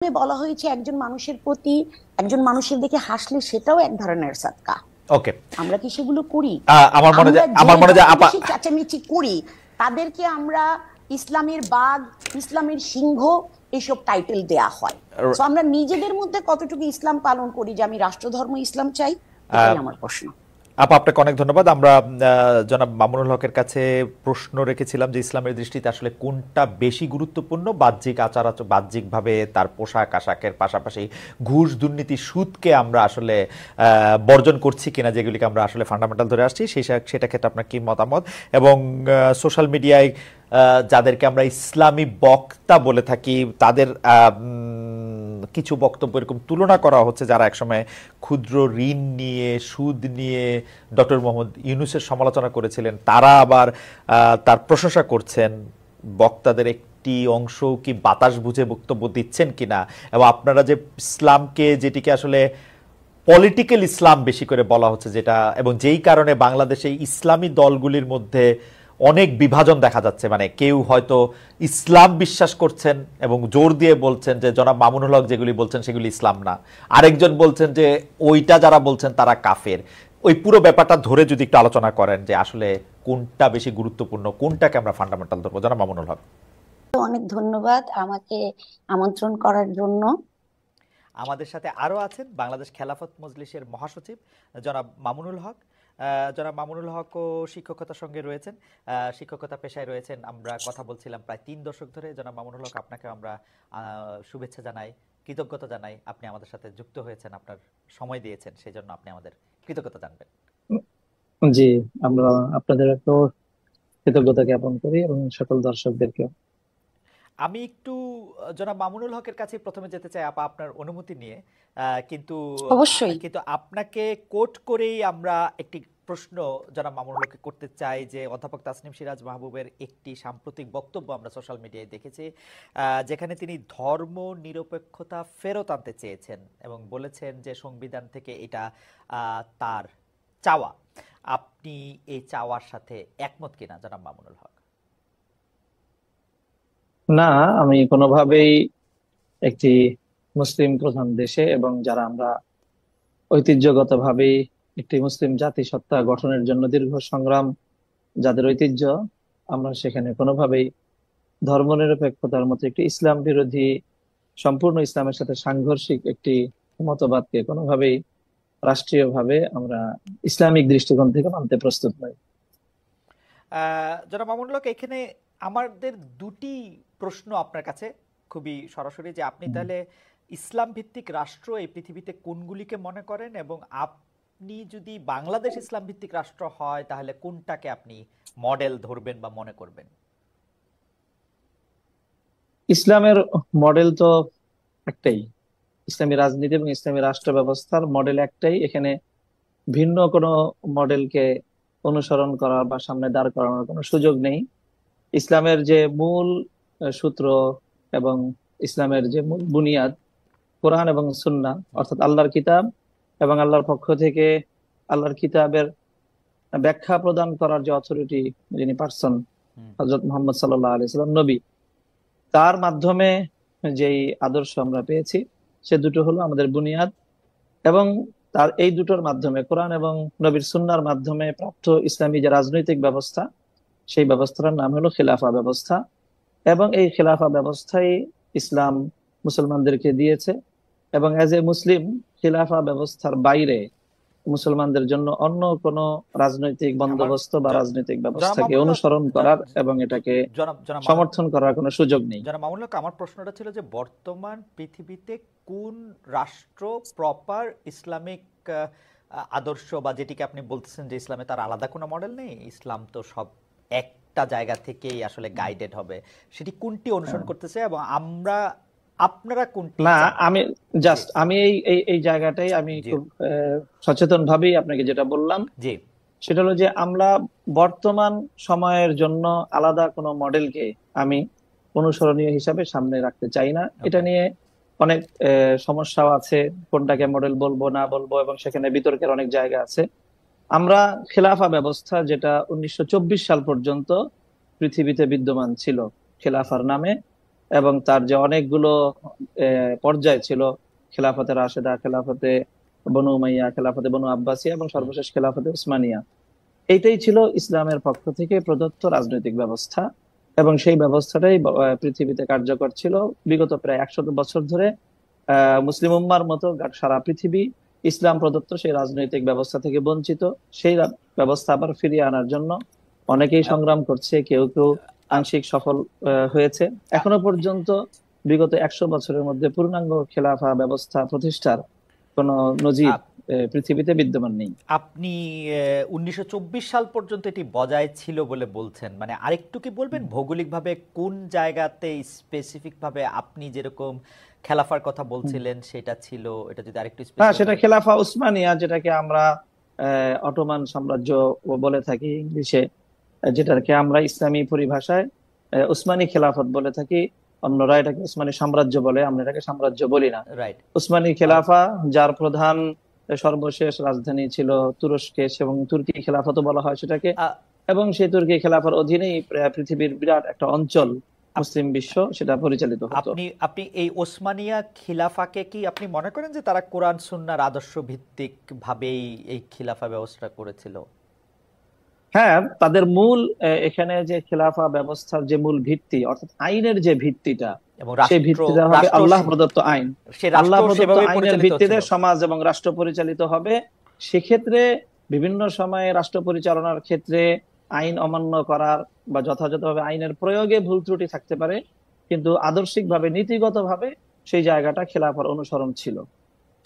বলা হয়েছে একজন মানুষের প্রতি, একজন মানুষের দিকে হাসলে সেটাও এক ধরনের সাদকা। ওকে, আমরা কি সেগুলো করি? আমার মনে যে আপা চেঁচামেচি করি, তাদেরকে আমরা ইসলামের বাঘ, ইসলামের সিংহ এসব টাইটেল দেয়া হয়। তো আমরা নিজেদের মধ্যে কতটুকু ইসলাম পালন করি যে আমি রাষ্ট্রধর্ম ইসলাম চাই, এটাই আমার প্রশ্ন। আপা আপনাকে অনেক ধন্যবাদ। আমরা জনাব মামুনুল হকের কাছে প্রশ্ন রেখেছিলাম যে ইসলামের দৃষ্টিতে আসলে কোনটা বেশি গুরুত্বপূর্ণ, বাহ্যিক বাহ্যিকভাবে তার পোশাক আশাকের পাশাপাশি ঘুষ দুর্নীতি সুদকে আমরা আসলে বর্জন করছি কিনা, যেগুলিকে আমরা আসলে ফান্ডামেন্টাল ধরে আসছি, সেটা ক্ষেত্রে আপনার কি মতামত, এবং সোশ্যাল মিডিয়ায় যাদেরকে আমরা ইসলামী বক্তা বলে থাকি তাদের কিছু বক্তব্য এরকম তুলনা করা হচ্ছে যারা একসময় ক্ষুদ্র ঋণ নিয়ে সুদ নিয়ে ডক্টর মোহাম্মদ ইউনূসের সমালোচনা করেছিলেন, তারা আবার তার প্রশংসা করছেন। বক্তাদের একটি অংশ কি বাতাস বুঝে বক্তব্য দিচ্ছেন কিনা, এবং আপনারা যে ইসলামকে, যেটিকে আসলে পলিটিক্যাল ইসলাম বেশি করে বলা হচ্ছে যেটা, এবং যেই কারণে বাংলাদেশে ইসলামী দলগুলির মধ্যে অনেক বিভাজন দেখা যাচ্ছে, মানে কেউ হয়তো ইসলাম বিশ্বাস করছেন এবং জোর দিয়ে বলছেন যে জনাব মামুনুল হক যেগুলি বলছেন সেগুলি ইসলাম না, আরেকজন বলছেন যে ওইটা যারা বলছেন তারা কাফের। ওই পুরো ব্যাপারটা ধরে যদি একটু আলোচনা করেন যে আসলে কোনটা বেশি গুরুত্বপূর্ণ, কোনটাকে আমরা ফান্ডামেন্টাল ধরবো। জনাব মামুনুল হক, অনেক ধন্যবাদ আমাকে আমন্ত্রণ করার জন্য। আমাদের সাথে আরো আছেন বাংলাদেশ খেলাফত মজলিসের মহাসচিব জনাব মামুনুল হক। জনাব মামুনুল হকও শিক্ষকতার সঙ্গে রয়েছেন, শিক্ষকতা পেশায় রয়েছেন। আমরা কথা বলছিলাম প্রায় 3 দশক ধরে। জনাব মামুনুল হক, আপনাকে আমরা শুভেচ্ছা জানাই, কৃতজ্ঞতা জানাই, আপনি আমাদের সাথে যুক্ত হয়েছেন, আপনার সময় দিয়েছেন, সেই জন্য আপনি আমাদের কৃতজ্ঞতা জানবেন। জি, আমরা আপনাদেরকেও কৃতজ্ঞতা জ্ঞাপন করি এবং সকল দর্শকদেরকে। আমি একটু জনাব মামুনুল হকের কাছে প্রথমে যেতে চাই আপা, আপনার অনুমতি নিয়ে। কিন্তু অবশ্যই। আপনাকে কোট করেই আমরা একটি প্রশ্ন জনাব মামুনুল হককে করতে চাই যে অধ্যাপক তাসনিম সিরাজ মাহবুবের একটি সাম্প্রতিক বক্তব্য আমরা সোশ্যাল মিডিয়ায় দেখেছি, যেখানে তিনি ধর্ম নিরপেক্ষতা ফেরত আনতে চেয়েছেন এবং বলেছেন যে সংবিধান থেকে এটা তার চাওয়া। আপনি এই চাওয়ার সাথে একমত কিনা জনাব মামুনুল হক? না, আমি কোনোভাবেই একটি মুসলিম প্রধান দেশে এবং যারা আমরা ঐতিহ্যগতভাবেই একটি মুসলিম জাতিসত্তা গঠনের জন্য দীর্ঘ সংগ্রাম যাদের ঐতিহ্য, আমরা সেখানে কোনোভাবেই ধর্মনিরপেক্ষতার মতো একটি ইসলাম বিরোধী, সম্পূর্ণ ইসলামের সাথে সাংঘর্ষিক একটি মতবাদকে কোনোভাবেই রাষ্ট্রীয়ভাবে আমরা ইসলামিক দৃষ্টিকোণ থেকে মানতে প্রস্তুত নই। জনাব মামুনুল হক, এখানে আমাদের দুটি প্রশ্ন আপনার কাছে খুবই সরাসরি, যে আপনি তাহলে ইসলাম ভিত্তিক রাষ্ট্র এই পৃথিবীতে কোনগুলিকে মনে করেন, এবং আপনি যদি বাংলাদেশ ইসলাম ভিত্তিক রাষ্ট্র হয় তাহলে কোনটাকে আপনি মডেল ধরবেন বা মনে করবেন? ইসলামের মডেল তো একটাই, ইসলামী রাজনীতি এবং ইসলামী রাষ্ট্র ব্যবস্থার মডেল একটাই। এখানে ভিন্ন কোনো মডেলকে অনুসরণ করার বা সামনে দাঁড় করানোর কোনো সুযোগ নেই। ইসলামের যে মূল সূত্র এবং ইসলামের যে মূল বুনিয়াদ, কোরআন এবং সুন্নাহ, অর্থাৎ আল্লাহর কিতাব এবং আল্লাহর পক্ষ থেকে আল্লাহর কিতাবের ব্যাখ্যা প্রদান করার যে অথরিটি, যিনি পার্সন হযরত মুহাম্মদ সাল্লাল্লাহু আলাইহি সাল্লাম নবী, তার মাধ্যমে যেই আদর্শ আমরা পেয়েছি সে দুটো হলো আমাদের বুনিয়াদ। এবং তার এই দুটোর মাধ্যমে, কোরআন এবং নবীর সুন্নাহর মাধ্যমে প্রাপ্ত ইসলামী যে রাজনৈতিক ব্যবস্থা, সেই ব্যবস্থার নাম হলো খেলাফা ব্যবস্থা। এবং এই খেলাফা ব্যবস্থাই ইসলাম মুসলমানদেরকে দিয়েছে। এবং এজ এ মুসলিম, খেলাফা ব্যবস্থার বাইরে মুসলমানদের জন্য অন্য কোন রাজনৈতিক বন্দোবস্ত বা রাজনৈতিক ব্যবস্থাকে অনুসরণ করার এবং এটাকে সমর্থন করার কোনো সুযোগ নেই। জনাব মামুনুল হক, আমার প্রশ্নটা ছিল যে বর্তমান পৃথিবীতে কোন রাষ্ট্র প্রপার ইসলামিক আদর্শ, বা যেটিকে আপনি বলতেছেন যে ইসলামে তার আলাদা কোনো মডেল নেই, ইসলাম তো সব একটা জায়গা থেকেই আসলে গাইডেড হবে, সেটি কোনটি অনুসরণ করতেছে, এবং আপনারা কোনটি? না, আমি এই জায়গাটাই আমি খুব সচেতন ভাবেই আপনাকে যেটা বললাম, সেটা হলো যে আমরা বর্তমান সময়ের জন্য আলাদা কোনো মডেলকে আমি অনুসরণীয় হিসাবে সামনে রাখতে চাই না। এটা নিয়ে অনেক সমস্যাও আছে, কোনটাকে মডেল বলবো না বলবো, এবং সেখানে বিতর্কের অনেক জায়গা আছে। আমরা খেলাফা ব্যবস্থা, যেটা 1924 সাল পর্যন্ত পৃথিবীতে বিদ্যমান ছিল খেলাফার নামে, এবং তার যে অনেকগুলো পর্যায় ছিল, খেলাফতে রাশেদা, খেলাফতে বনু উমাইয়া, খেলাফতে বনু আব্বাসিয়া এবং সর্বশেষ খেলাফতে উসমানিয়া, এইটাই ছিল ইসলামের পক্ষ থেকে প্রদত্ত রাজনৈতিক ব্যবস্থা। এবং সেই ব্যবস্থাটাই পৃথিবীতে কার্যকর ছিল বিগত প্রায় 100 বছর ধরে। মুসলিম উম্মার মতো সারা পৃথিবী ইসলাম প্রদত্ত সেই রাজনৈতিক ব্যবস্থা থেকে বঞ্চিত। সেই ব্যবস্থা আবার ফিরিয়ে আনার জন্য অনেকেই সংগ্রাম করছে, কেউ কেউ আংশিক সফল হয়েছে। এখনো পর্যন্ত বিগত 100 বছরের মধ্যে পূর্ণাঙ্গ খেলাফা ব্যবস্থা প্রতিষ্ঠার কোন নজির পৃথিবীতে বিদ্যমান নেই। আপনি 1924 সাল পর্যন্ত এটি বজায় ছিল বলে বলছেন, মানে আরেকটু কি বলবেন ভৌগোলিকভাবে কোন জায়গাতে স্পেসিফিক ভাবে আপনি যেরকম খেলাফার কথা বলছিলেন সেটা ছিল, এটা যদি আরেকটু হ্যাঁ, সেটা খেলাফা উসমানিয়া, যেটাকে আমরা অটোমান সাম্রাজ্য বলে থাকি ইংলিশে, যেটাকে আমরা ইসলামী পরিভাষায় উসমানী খেলাফত বলে থাকি। অন্যরা এটাকে উসমানী সাম্রাজ্য বলে, আমরা এটাকে সাম্রাজ্য বলি না। রাইট। উসমানী খেলাফা, যার প্রধান সর্বশেষ রাজধানী ছিল তুরস্কে, এবং তুর্কি খেলাফত বলা হয় সেটাকে। এবং সেই তুর্কি খেলাফার অধীনেই পৃথিবীর বিরাট একটা অঞ্চল, মুসলিম বিশ্ব, সেটা পরিচালিত হতো। আপনি এই ওসমানিয়া খিলাফাকে কি আপনি মনে করেন যে তারা কোরআন সুন্নাহর আদর্শ ভিত্তিক ভাবেই এই খিলাফা ব্যবস্থা করেছিল? হ্যাঁ, তাদের মূল এখানে যে খেলাফা ব্যবস্থার যে মূল ভিত্তি, অর্থাৎ আইনের যে ভিত্তিটা, সেই ভিত্তিটা হবে আল্লাহ প্রদত্ত আইন। আল্লাহ প্রদত্ত আইনের ভিত্তিতে সমাজ এবং রাষ্ট্র পরিচালিত হবে। সেক্ষেত্রে বিভিন্ন সময়ে রাষ্ট্র পরিচালনার ক্ষেত্রে আইন অমান্য করার বা যথাযথভাবে আইনের প্রয়োগে ভুল ত্রুটি থাকতে পারে, কিন্তু আদর্শিকভাবে নীতিগতভাবে সেই জায়গাটা খেলাফার অনুসরণ ছিল।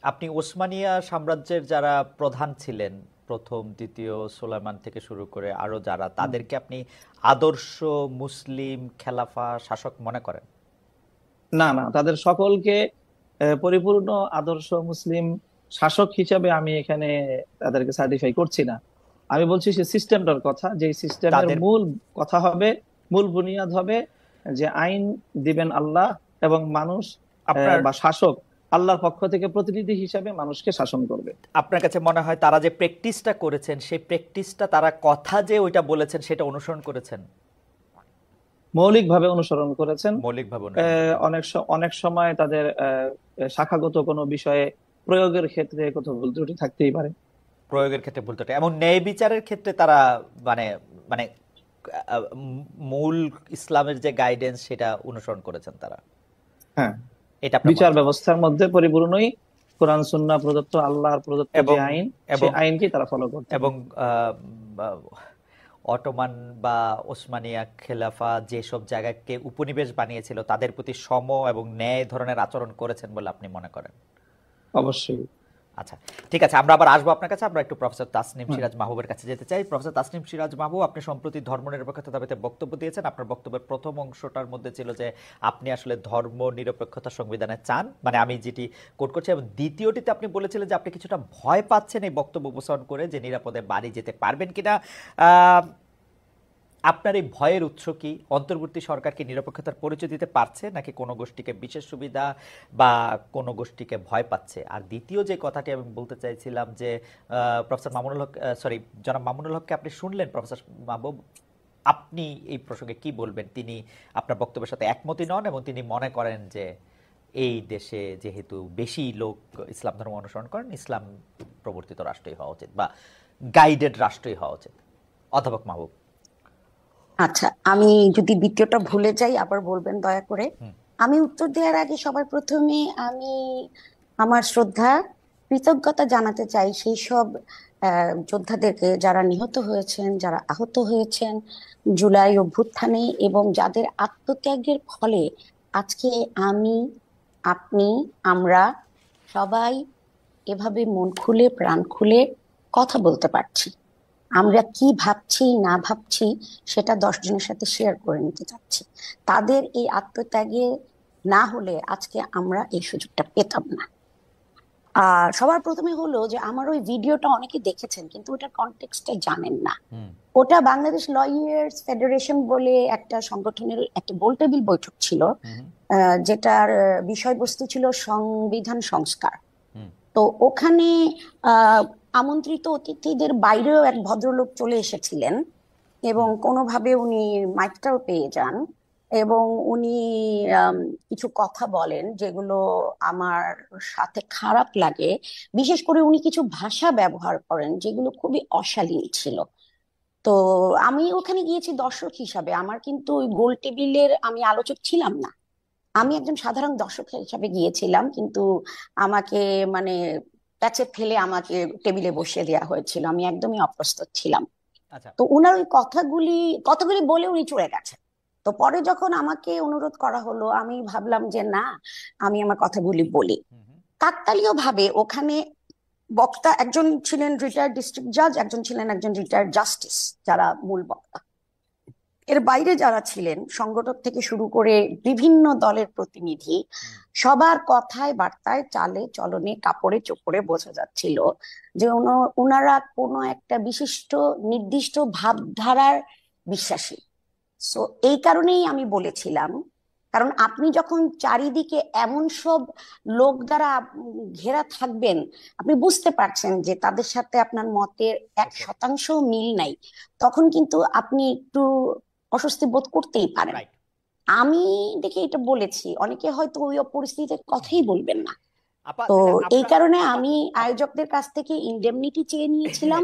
আপনি ওসমানিয়া সাম্রাজ্যের যারা প্রধান ছিলেন, প্রথম দ্বিতীয় সুলাইমান থেকে শুরু করে আরো যারা, তাদেরকে আপনি আদর্শ মুসলিম খেলাফা শাসক মনে করেন? না না, তাদের সকলকে পরিপূর্ণ আদর্শ মুসলিম শাসক হিসাবে আমি এখানে তাদেরকে সার্টিফাই করছি না। আমি বলছি সে সিস্টেমটার কথা, যে সিস্টেমের মূল কথা হবে, মূল বুনিয়াদ হবে যে আইন দিবেন আল্লাহ এবং মানুষ বা শাসক আল্লাহর পক্ষ থেকে প্রতিনিধি হিসাবে মানুষকে শাসন করবে। আপনার কাছে মনে হয় তারা যে প্র্যাকটিসটা করেছেন, সেই প্র্যাকটিসটা তারা কথা যে ওইটা বলেছেন সেটা অনুসরণ করেছেন? মৌলিকভাবে অনুসরণ করেছেন। মৌলিকভাবে অনেক সময় তাদের শাখাগত কোনো বিষয়ে প্রয়োগের ক্ষেত্রে কত ভুল ত্রুটি থাকতেই পারে। প্রয়োগের ক্ষেত্রে ভুল ত্রুটি এবং ন্যায় বিচারের ক্ষেত্রে তারা মানে মানে মূল ইসলামের যে গাইডেন্স সেটা অনুসরণ করেছেন তারা। হ্যাঁ, এটা বিচার ব্যবস্থার মধ্যে পরিপূর্ণই কোরআন সুন্নাহ প্রদত্ত, আল্লাহর প্রদত্ত যে আইন, সেই আইনকে তারা ফলো করত। এবং অটোমান বা ওসমানিয়া খেলাফা যেসব জায়গাকে উপনিবেশ বানিয়েছিল তাদের প্রতি সম এবং ন্যায় ধরনের আচরণ করেছেন বলে আপনি মনে করেন? অবশ্যই। আচ্ছা, ঠিক আছে, আমরা আবার আসবো আপনার কাছে। আমরা একটু প্রফেসর তাসনিম সিরাজ মাহবুবের কাছে যেতে চাই। প্রফেসর তাসনিম সিরাজ মাহবুব, আপনি সম্প্রতি ধর্মনিরপেক্ষতা দাবিতে বক্তব্য দিয়েছেন। আপনার বক্তব্যের প্রথম অংশটার মধ্যে ছিল যে আপনি আসলে ধর্ম নিরপেক্ষতা সংবিধানে চান, মানে আমি যেটি কোট করছি, এবং দ্বিতীয়টিতে আপনি বলেছিলেন যে আপনি কিছুটা ভয় পাচ্ছেন এই বক্তব্য উপস্থাপন করে যে নিরাপদে বাড়ি যেতে পারবেন কিনা। আপনার এই ভয়ের উৎস কি? অন্তর্বর্তী সরকার কি নিরপেক্ষতার পরিচয় দিতে পারছে, নাকি কোনো গোষ্ঠীকে বিশেষ সুবিধা বা কোনো গোষ্ঠীকে ভয় পাচ্ছে? আর দ্বিতীয় যে কথাটি আমি বলতে চাইছিলাম যে প্রফেসর মামুনুল হক, জনাব মামুনুল হককে আপনি শুনলেন। প্রফেসর মাহবুব, আপনি এই প্রসঙ্গে কি বলবেন? তিনি আপনার বক্তব্যের সাথে একমতই নন এবং তিনি মনে করেন যে এই দেশে যেহেতু বেশি লোক ইসলাম ধর্ম অনুসরণ করেন, ইসলাম প্রবর্তিত রাষ্ট্রই হওয়া উচিত বা গাইডেড রাষ্ট্রই হওয়া উচিত। অধ্যাপক মাহবুব। আচ্ছা, আমি যদি দ্বিতীয়টা ভুলে যাই আবার বলবেন দয়া করে। আমি উত্তর দেওয়ার আগে সবার প্রথমে আমি আমার শ্রদ্ধা কৃতজ্ঞতা জানাতে চাই সেই সব যোদ্ধাদেরকে যারা নিহত হয়েছেন, যারা আহত হয়েছেন জুলাই অভ্যুত্থানে, এবং যাদের আত্মত্যাগের ফলে আজকে আমি, আপনি, আমরা সবাই এভাবে মন খুলে প্রাণ খুলে কথা বলতে পারছি। আমরা কি ভাবছি না ভাবছি সেটা 10 জনের সাথে শেয়ার করে নিতে চাচ্ছি। তাদের এই আত্মত্যাগে না হলে আজকে আমরা এই সুযোগটা পেতাম না। সবার প্রথমে হলো যে আমার ওই ভিডিওটা অনেকে দেখেছেন কিন্তু ওটার কনটেক্সটটা জানেন না। ওটা বাংলাদেশ লয়ার্স ফেডারেশন বলে একটা সংগঠনের একটা গোলটেবিল বৈঠক ছিল, যেটার বিষয়বস্তু ছিল সংবিধান সংস্কার। তো ওখানে আমন্ত্রিত অতিথিদের বাইরেও এক ভদ্রলোক চলে এসেছিলেন এবং কোনোভাবে উনি মাইকটাও পেয়ে যান এবং উনি কিছু কথা বলেন যেগুলো আমার সাথে খারাপ লাগে। বিশেষ করে উনি কিছু ভাষা ব্যবহার করেন যেগুলো খুবই অশালীন ছিল। তো আমি ওখানে গিয়েছি দর্শক হিসাবে, আমার কিন্তু ওই গোল টেবিলের আমি আলোচক ছিলাম না। আমি একজন সাধারণ দর্শক হিসাবে গিয়েছিলাম, কিন্তু আমাকে মানে প্যাচে ফেলে আমাকে টেবিলে বসিয়ে দেওয়া হয়েছিল, আমি একদমই অপ্রস্তুত ছিলাম। আচ্ছা। তো উনার ওই কথাগুলি কথাগুলি বলে উনি চলে গেছেন। তো পরে যখন আমাকে অনুরোধ করা হলো, আমি ভাবলাম যে না, আমি আমার কথাগুলি বলি। হুম হুম। কাকতালীয় ভাবে ওখানে বক্তা একজন ছিলেন রিটায়ার্ড ডিস্ট্রিক্ট জাজ, একজন ছিলেন একজন রিটায়ার্ড জাস্টিস, যারা মূল বক্তা। এর বাইরে যারা ছিলেন সংগঠক থেকে শুরু করে বিভিন্ন দলের প্রতিনিধি, হুম। সবার কথায় বার্তায় চালে চলনে কাপড়ে চোপড়ে বোঝা যাচ্ছিল যে ওনারা কোনো একটা বিশিষ্ট নির্দিষ্ট ভাবধারার বিশ্বাসী। সো এই কারণেই আমি বলেছিলাম, কারণ আপনি যখন চারিদিকে এমন সব লোক দ্বারা ঘেরা থাকবেন, আপনি বুঝতে পারছেন যে তাদের সাথে আপনার মতের 1% মিল নাই, তখন কিন্তু আপনি একটু অস্বস্তি বোধ করতেই পারেন। রাইট। আমি দেখে এটা বলেছি, অনেকে হয়তো ওই পরিস্থিতিতে কথাই বলবেন না। আপা তো তাহলে এই আপনার কারণে আপা আমি আপ- আয়োজকদের কাছ থেকে ইনডেমনিটি চেয়ে নিয়েছিলাম,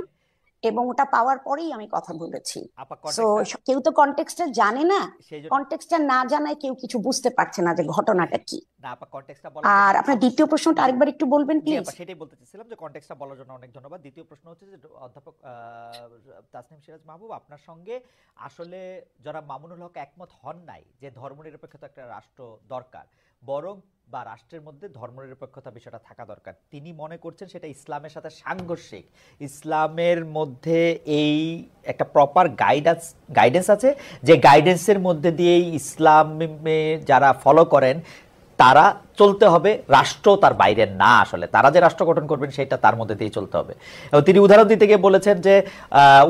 এবং ওটা পাওয়ার পরেই আমি কথা বলেছি। আপা সো কন্টেক্টটা কেউ তো কনটেক্সটটা জানে না, সেই জন্য কনটেক্সটটা না জানায় কেউ কিছু বুঝতে পারছে না যে ঘটনাটা কি। না আপা, কনটেক্সটটা বলার জন্য আর আপনার দ্বিতীয় প্রশ্নটা জি আরেকবার একটু বলবেন জি প্লিজ। আপা, সেটাই বলতে চাচ্ছিলাম যে কনটেক্সটটা বলার জন্য অনেক ধন্যবাদ। দ্বিতীয় প্রশ্ন হচ্ছে যে অধ্যাপক তাসনিম সিরাজ মাহবুব, আপনার সঙ্গে আসলে যারা মামুনুল হক একমত হন নাই যে ধর্মনিরপেক্ষতা একটা রাষ্ট্র দরকার, বরং বা রাষ্ট্রের মধ্যে ধর্মনিরপেক্ষতা বিষয়টা থাকা দরকার, তিনি মনে করছেন সেটা ইসলামের সাথে সাংঘর্ষিক। ইসলামের মধ্যে এই একটা প্রপার গাইডেন্স আছে, যে গাইডেন্সের মধ্যে দিয়েই ইসলামে যারা ফলো করেন তারা চলতে হবে, রাষ্ট্র তার বাইরে না। আসলে তারা যে রাষ্ট্র গঠন করবেন সেটা তার মধ্যে দিয়ে চলতে হবে। এবং তিনি উদাহরণ দিতে গিয়ে বলেছেন যে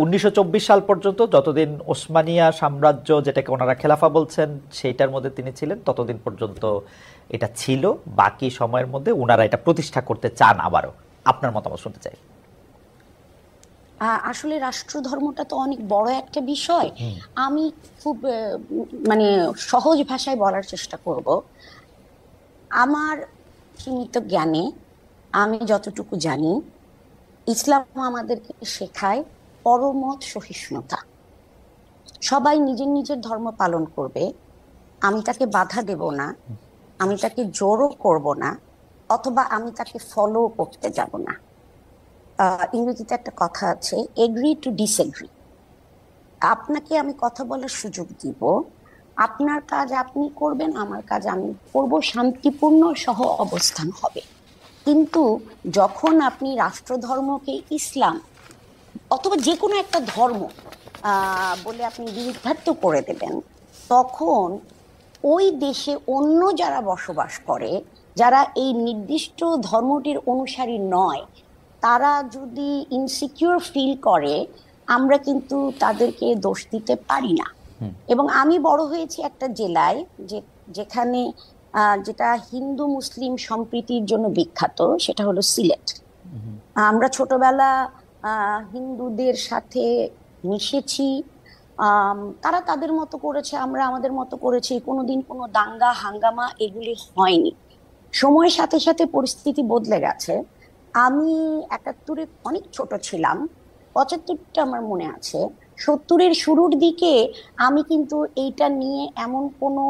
1924 সাল পর্যন্ত, যতদিন ওসমানিয়া সাম্রাজ্য, যেটাকে ওনারা খেলাফা বলছেন, সেইটার মধ্যে তিনি ছিলেন, ততদিন পর্যন্ত এটা ছিল। বাকি সময়ের মধ্যে ওনারা এটা প্রতিষ্ঠা করতে চান আবারও। আপনার মতামত শুনতে চাই। আসলে রাষ্ট্র ধর্মটা তো অনেক বড় একটা বিষয়। হুম আমি খুব মানে সহজ ভাষায় বলার চেষ্টা করব। আমার সীমিত জ্ঞানে আমি যতটুকু জানি, ইসলাম আমাদেরকে শেখায় পরমত সহিষ্ণুতা। সবাই নিজের নিজের ধর্ম পালন করবে, আমি তাকে বাধা দেব না, আমি তাকে জোরও করব না, অথবা আমি তাকে ফলো করতে যাব না। ইংরেজিতে একটা কথা আছে, এগ্রি টু ডিসএগ্রি। আপনাকে আমি কথা বলার সুযোগ দিব, আপনার কাজ আপনি করবেন, আমার কাজ আমি করব, শান্তিপূর্ণ সহ অবস্থান হবে। কিন্তু যখন আপনি রাষ্ট্রধর্মকে ইসলাম অথবা যে কোনো একটা ধর্ম বলে আপনি বিরুদ্ধার্থ করে দেবেন, তখন ওই দেশে অন্য যারা বসবাস করে, যারা এই নির্দিষ্ট ধর্মটির অনুসারী নয়, তারা যদি ইনসিকিউর ফিল করে, আমরা কিন্তু তাদেরকে দোষ দিতে পারি না। হুম এবং আমি বড় হয়েছি একটা জেলায় যেখানে যেটা হিন্দু মুসলিম সম্প্রীতির জন্য বিখ্যাত, সেটা হলো সিলেট। হুম আমরা ছোটবেলা হিন্দুদের সাথে মিশেছি, তারা তাদের মতো করেছে, আমরা আমাদের মতো করেছি, কোনোদিন কোনো দাঙ্গা হাঙ্গামা এগুলি হয়নি। সময়ের সাথে সাথে পরিস্থিতি বদলে গেছে। আমি 71-এ অনেক ছোট ছিলাম, 75টা আমার মনে আছে। 70-এর শুরুর দিকে আমি কিন্তু এইটা নিয়ে এমন কোনো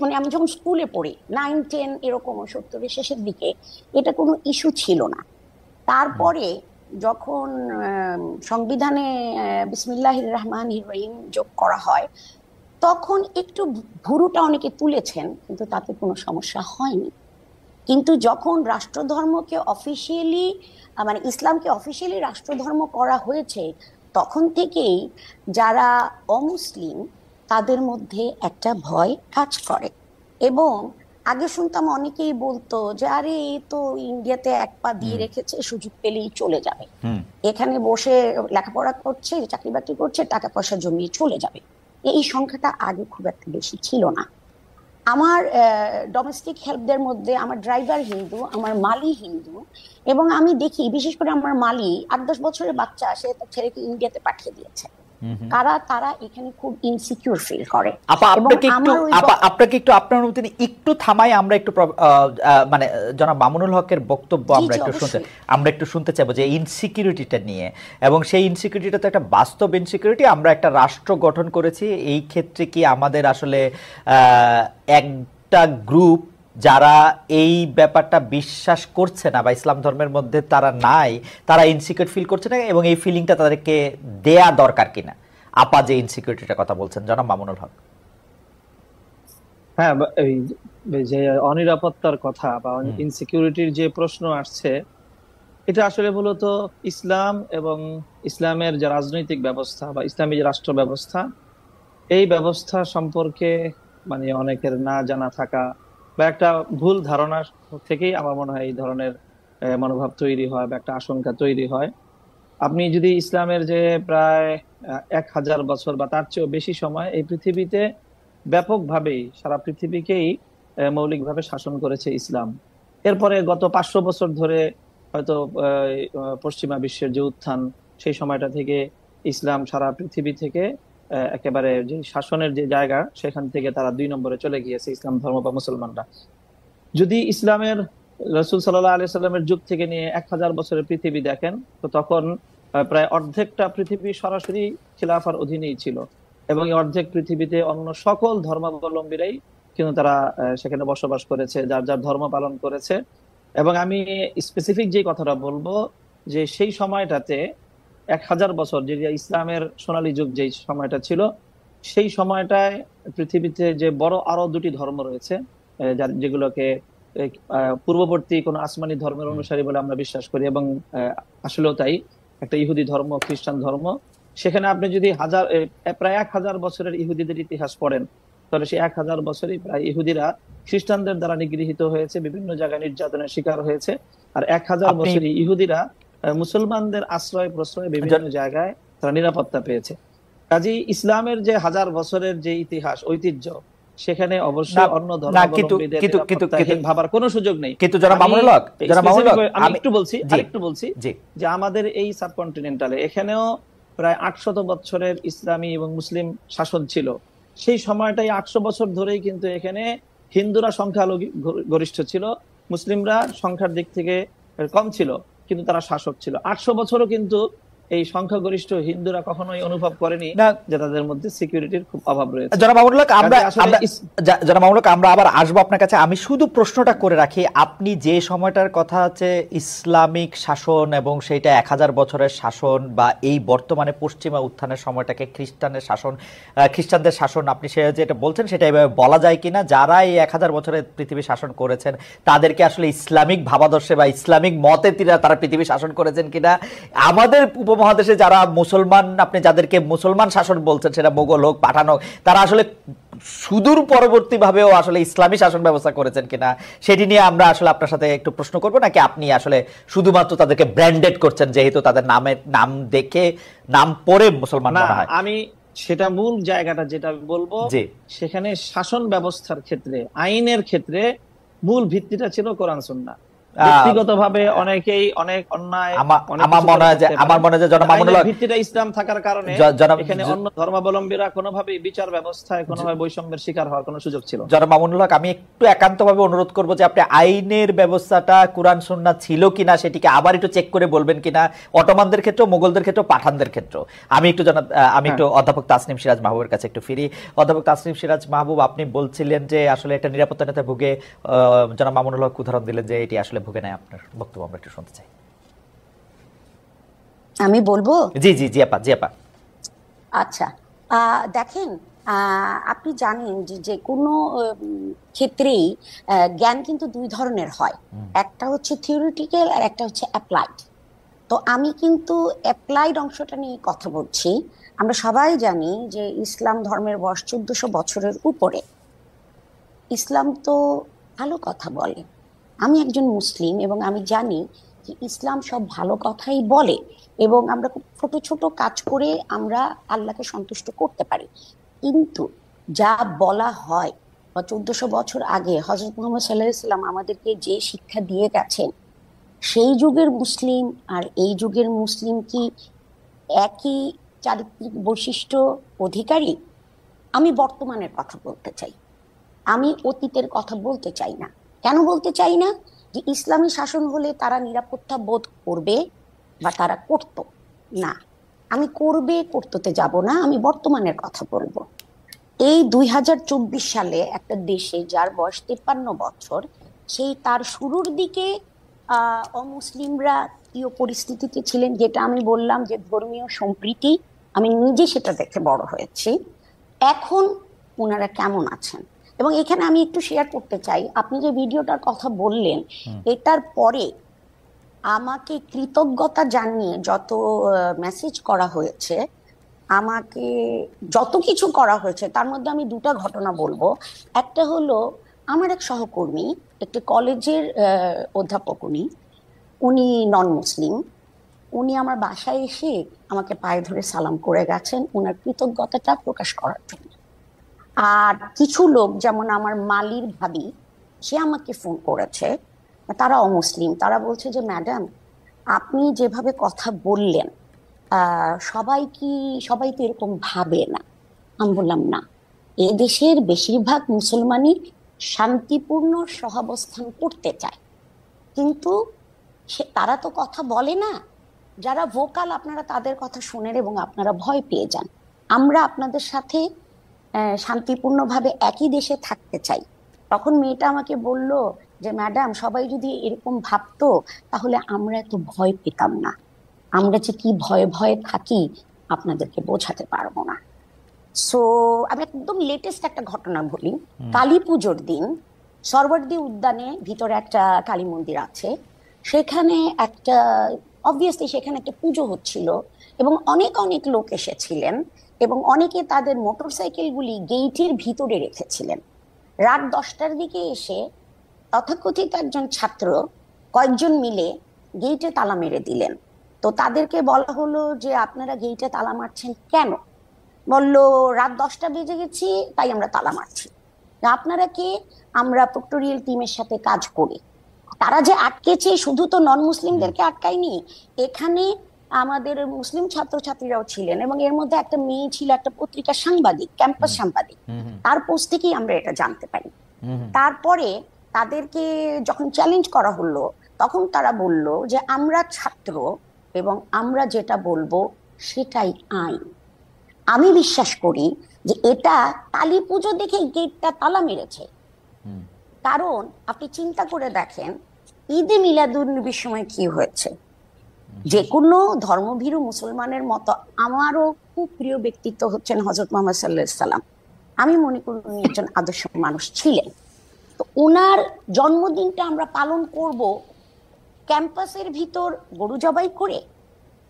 মানে আমি যখন স্কুলে পড়ি 9-10 এরকম, 70-এর শেষের দিকে এটা কোনো ইস্যু ছিল না। হুম তারপরে যখন সংবিধানে বিসমিল্লাহির রহমানির রহিম যোগ করা হয়, তখন একটু ভুরুটা অনেকে তুলেছেন, কিন্তু তাতে কোনো সমস্যা হয়নি। কিন্তু যখন রাষ্ট্রধর্মকে অফিসিয়ালি মানে ইসলামকে অফিসিয়ালি রাষ্ট্রধর্ম করা হয়েছে, তখন থেকেই যারা অমুসলিম তাদের মধ্যে একটা ভয় কাজ করে। এবং আগে শুনতাম অনেকেই বলতো যে আরে এ তো ইন্ডিয়াতে এক পা দিয়ে হুম রেখেছে, সুযোগ পেলেই চলে যাবে, হুম এখানে বসে লেখাপড়া করছে, চাকরি বাকরি করছে, টাকা পয়সা জমিয়ে চলে যাবে। এই সংখ্যাটা আগে খুব একটা বেশি ছিল না। আমার ডোমেস্টিক হেল্পদের মধ্যে আমার ড্রাইভার হিন্দু, আমার মালি হিন্দু। এবং আমি দেখি বিশেষ করে আমার মালি 8-10 বছরের বাচ্চা, সে তার ছেলেকে ইন্ডিয়াতে পাঠিয়ে দিয়েছে। তারা এখানে খুব ইনসিকিউর ফিল করে। আপা এবং আপনাকে একটু আপনার অনুমতি একটু থামাই, আমরা একটু মানে জনাব মামুনুল হকের বক্তব্য আমরা একটু শুনতে চাইবো যে ইনসিকিউরিটিটা নিয়ে, এবং সেই ইনসিকিউরিটিটা তো একটা বাস্তব ইনসিকিউরিটি। আমরা একটা রাষ্ট্র গঠন করেছি, এই ক্ষেত্রে কি আমাদের আসলে একটা গ্রুপ যারা এই ব্যাপারটা বিশ্বাস করছে না বা ইসলাম ধর্মের মধ্যে তারা নাই, তারা ইনসিকিউর ফিল করছে না, এবং এই ফিলিংটা তাদেরকে দেয়া দরকার কিনা? আপা যে ইনসিকিউরিটিটার কথা বলছেন, জনাব মামুনুল হক। হ্যাঁ, এই যে অনিরাপত্তার কথা বা ইনসিকিউরিটির যে প্রশ্ন আসছে, এটা আসলে মূলত ইসলাম এবং ইসলামের যে রাজনৈতিক ব্যবস্থা বা ইসলামী যে রাষ্ট্র ব্যবস্থা, এই ব্যবস্থা সম্পর্কে মানে অনেকের না জানা থাকা বা একটা ভুল ধারণা থেকেই আমার মনে হয় এই ধরনের মনোভাব তৈরি হয় বা একটা আশঙ্কা তৈরি হয়। আপনি যদি ইসলামের যে প্রায় 1000 বছর বা তার চেয়েও বেশি সময় এই পৃথিবীতে ব্যাপকভাবেই সারা পৃথিবীকেই মৌলিকভাবে শাসন করেছে ইসলাম। এরপরে গত 500 বছর ধরে হয়তো পশ্চিমা বিশ্বের যে উত্থান, সেই সময়টা থেকে ইসলাম সারা পৃথিবী থেকে একেবারে যে শাসনের যে জায়গা, সেখান থেকে তারা 2 নম্বরে চলে গিয়েছে ইসলাম ধর্ম বা মুসলমানরা। যদি ইসলামের রাসূল সাল্লাল্লাহু আলাইহি সাল্লামের যুগ থেকে নিয়ে 1000 বছরের পৃথিবী দেখেন, তো তখন প্রায় অর্ধেকটা পৃথিবী সরাসরি খিলাফার অধীনেই ছিল, এবং এই অর্ধেক পৃথিবীতে অন্য সকল ধর্মাবলম্বীরাই কিন্তু তারা সেখানে বসবাস করেছে, যার যার ধর্ম পালন করেছে। এবং আমি স্পেসিফিক যে কথাটা বলবো, যে সেই সময়টাতে 1000 বছর যে ইসলামের সোনালী যুগ যেই সময়টা ছিল, সেই সময়টায় পৃথিবীতে যে বড় আরো 2টি ধর্ম রয়েছে, যেগুলোকে পূর্ববর্তী কোন আসমানি ধর্মের অনুসারী বলে আমরা বিশ্বাস করি, এবং আসলেও তাই, একটা ইহুদি ধর্ম, খ্রিস্টান ধর্ম। সেখানে আপনি যদি প্রায় 1000 বছরের ইহুদিদের ইতিহাস পড়েন, তাহলে সেই 1000 বছরই প্রায় ইহুদিরা খ্রিস্টানদের দ্বারা নিগৃহীত হয়েছে, বিভিন্ন জায়গায় নির্যাতনের শিকার হয়েছে। আর 1000 বছরই ইহুদিরা মুসলমানদের আশ্রয় প্রশ্রয় বিভিন্ন জায়গায় তারা নিরাপত্তা পেয়েছে। কাজেই ইসলামের যে 1000 বছরের যে ইতিহাস, ঐতিহ্য, সেখানে অবশ্যই অন্য ধর্মাবলম্বীদের নিরাপত্তাহীন ভাবার কোনো সুযোগ নেই। কিন্তু জনাব মামুনুল হক, আমি একটু বলছি যে আমাদের এই সাবকন্টিনেন্টালে এখানেও প্রায় 800 বছরের ইসলামী এবং মুসলিম শাসন ছিল। সেই সময়টাই 800 বছর ধরেই কিন্তু এখানে হিন্দুরা সংখ্যাগরিষ্ঠ ছিল, মুসলিমরা সংখ্যার দিক থেকে কম ছিল, কিন্তু তারা শাসক ছিল। 800 বছরও কিন্তু এই সংখ্যাগরিষ্ঠ হিন্দুরা কখনোই অনুভব করেনি যে তাদের মধ্যে সিকিউরিটির খুব অভাব রয়েছে। জনাব মামুনুল হক, আমরা আবার আসবো আপনার কাছে। আমি শুধু প্রশ্নটা করে রাখি, আপনি যে সময়টার কথা আছে ইসলামিক শাসন এবং সেইটা 1000 বছরের শাসন, বা এই বর্তমানে পশ্চিমা উত্থানের সময়টাকে খ্রিস্টানদের শাসন, আপনি সে যেটা বলছেন সেটা এভাবে বলা যায় কিনা? যারা এই 1000 বছরের পৃথিবী শাসন করেছেন তাদেরকে আসলে ইসলামিক ভাবাদর্শে বা ইসলামিক মতে তারা পৃথিবী শাসন করেছেন কিনা? আমাদের উপমহাদেশে যারা মুসলমান, আপনি যাদেরকে মুসলমান শাসন বলছেন, সেটা মোগল হোক, পাঠান হোক, তারা আসলে সুদূর পরবর্তী ভাবেও আসলে ইসলামী শাসন ব্যবস্থা করেছেন কিনা, সেটি নিয়ে আমরা আসলে আপনার সাথে একটু প্রশ্ন করবো, নাকি আপনি আসলে শুধুমাত্র তাদেরকে ব্র্যান্ডেড করছেন যেহেতু তাদের নাম দেখে নাম পড়ে মুসলমান মনে হয়? আমি সেটা মূল জায়গাটা যেটা বলবো, সেখানে শাসন ব্যবস্থার ক্ষেত্রে, আইনের ক্ষেত্রে মূল ভিত্তিটা ছিল কোরআন সুন্নাহ। ব্যক্তিগতভাবে অনেকেই অনেক অন্যায়, আমার মনে হয় যে জনাব মামুনুল হক, ভিত্তিটা ইসলাম থাকার কারণে এখানে অন্য ধর্মাবলম্বীরা কোনোভাবেই বিচার ব্যবস্থায় কোনোভাবে বৈষম্যের শিকার হওয়ার কোনো সুযোগ ছিল। জনাব মামুনুল হক, আমি একটু একান্তভাবে অনুরোধ করবো যে আপনি আইনের ব্যবস্থাটা কোরআন সুন্নাহ ছিল কিনা সেটিকে আবার একটু চেক করে বলবেন কিনা, অটোমানদের ক্ষেত্রে, মোগলদের ক্ষেত্রে, পাঠানদের ক্ষেত্রে। আমি একটু অধ্যাপক তাসনিম সিরাজ মাহবুবের কাছে একটু ফিরি। অধ্যাপক তাসনিম সিরাজ মাহবুব, আপনি বলছিলেন যে আসলে একটা নিরাপত্তা নেতা ভুগে, জনাব মামুনুল হক উদাহরণ দিলেন যে এটি আসলে ভুগে নাই। আপনার বক্তব্য আমরা একটু শুনতে চাই। আমি বলবো? জি আপা। আচ্ছা, দেখেন, আপনি জানেন যে কোনো ক্ষেত্রেই জ্ঞান কিন্তু 2 ধরনের হয়, একটা হচ্ছে থিওরিটিক্যাল আর একটা হচ্ছে অ্যাপ্লাইড। তো আমি কিন্তু অ্যাপ্লাইড অংশটা নিয়ে কথা বলছি। আমরা সবাই জানি যে ইসলাম ধর্মের বয়স 1400 বছরের উপরে। ইসলাম তো ভালো কথা বলে। আমি একজন মুসলিম এবং আমি জানি যে ইসলাম সব ভালো কথাই বলে, এবং আমরা খুব ছোট ছোট কাজ করে আমরা আল্লাহকে সন্তুষ্ট করতে পারি। কিন্তু যা বলা হয় বা 1400 বছর আগে হযরত মুহাম্মদ সাল্লাল্লাহু আলাইহি ওয়াসাল্লাম আমাদেরকে যে শিক্ষা দিয়ে গেছেন, সেই যুগের মুসলিম আর এই যুগের মুসলিম কি একই চারিত্রিক বৈশিষ্ট্য অধিকারী, আমি বর্তমানের কথা বলতে চাই, আমি অতীতের কথা বলতে চাই না। কেন বলতে চাই না? যে ইসলামী শাসন হলে তারা নিরাপত্তা বোধ করবে বা তারা করতো না। আমি করতে যাব না, আমি বর্তমানের কথা বলবো। এই 2024 সালে একটা দেশে যার বয়স 53 বছর, সেই তার শুরুর দিকে অমুসলিমরা কি পরিস্থিতিতে ছিলেন, যেটা আমি বললাম যে ধর্মীয় সম্প্রীতি, আমি নিজে সেটা দেখে বড় হয়েছি। এখন ওনারা কেমন আছেন? এবং এখানে আমি একটু শেয়ার করতে চাই, আপনি যে ভিডিওটার কথা বললেন, এটার পরে আমাকে কৃতজ্ঞতা জানিয়ে যত মেসেজ করা হয়েছে, আমাকে যত কিছু করা হয়েছে, তার মধ্যে আমি দুটো ঘটনা বলবো। একটা হলো আমার এক সহকর্মী, একটি কলেজের অধ্যাপক, উনি নন মুসলিম, উনি আমার বাসায় এসে আমাকে পায়ে ধরে সালাম করে গেছেন ওনার কৃতজ্ঞতাটা প্রকাশ করার জন্য। আর কিছু লোক, যেমন আমার মালির ভাবি, সে আমাকে ফোন করেছে, তারা অমুসলিম, তারা বলছে যে ম্যাডাম আপনি যেভাবে কথা বললেন, সবাই তো এরকম ভাবে না। আমি বললাম না, এ দেশের বেশিরভাগ মুসলমানই শান্তিপূর্ণ সহাবস্থান করতে চায়, কিন্তু তারা তো কথা বলে না। যারা ভোকাল আপনারা তাদের কথা শুনেন এবং আপনারা ভয় পেয়ে যান। আমরা আপনাদের সাথে শান্তিপূর্ণভাবে একই দেশে থাকতে চাই। তখন মেয়েটা আমাকে বলল যে ম্যাডাম সবাই যদি এরকম ভাবতো তাহলে আমরা এত ভয় পেতাম না। আমরা যে কি ভয়ে ভয়ে থাকি আপনাদেরকে বোঝাতে পারবো না। সো আমি একদম লেটেস্ট একটা ঘটনা বলি। কালী পুজোর দিন সরবর্দী উদ্যানে ভিতরে একটা কালী মন্দির আছে, সেখানে একটা অবভিয়াসলি সেখানে একটা পুজো হচ্ছিল এবং অনেক অনেক লোক এসেছিলেন এবং অনেকে তাদের মোটরসাইকেলগুলি গেইটের ভিতরে রেখেছিলেন। রাত 10টার দিকে এসে তথাকথিত একজন ছাত্র কয়েকজন মিলে গেইটে তালা মেরে দিলেন। তো তাদেরকে বলা হলো যে আপনারা গেইটে তালা মারছেন কেন? বললো রাত 10টা বেজে গেছি তাই আমরা তালা মারছি। আপনারা কে? আমরা প্রক্টোরিয়াল টিমের সাথে কাজ করি। তারা যে আটকেছে শুধু তো নন মুসলিমদেরকে আটকায়নি, এখানে আমাদের মুসলিম ছাত্রছাত্রীরাও ছিলেন এবং এর মধ্যে একটা মেয়ে ছিল, একটা পত্রিকার সাংবাদিক, ক্যাম্পাস সাংবাদিক। তার পোস্ট থেকেই আমরা এটা জানতে পারি। তারপরে তাদেরকে যখন চ্যালেঞ্জ করা হলো তখন তারা বলল যে আমরা ছাত্র এবং আমরা যেটা বলবো সেটাই আইন। আমি বিশ্বাস করি যে এটা কালী পুজো দেখে গেটটা তালা মেরেছে। কারণ আপনি চিন্তা করে দেখেন ঈদে মিলাদুন্নবীর সময় কি হয়েছে। যে কোনো ধর্মভীরু মুসলমানের মতো আমারও খুব প্রিয় ব্যক্তিত্ব হচ্ছেন হযরত মুহাম্মদ সাল্লাল্লাহু আলাইহি সাল্লাম। আমি মনে করি উনি একজন আদর্শ মানুষ ছিলেন। তো ওনার জন্মদিনটা আমরা পালন করব ক্যাম্পাসের ভিতর গরু জবাই করে?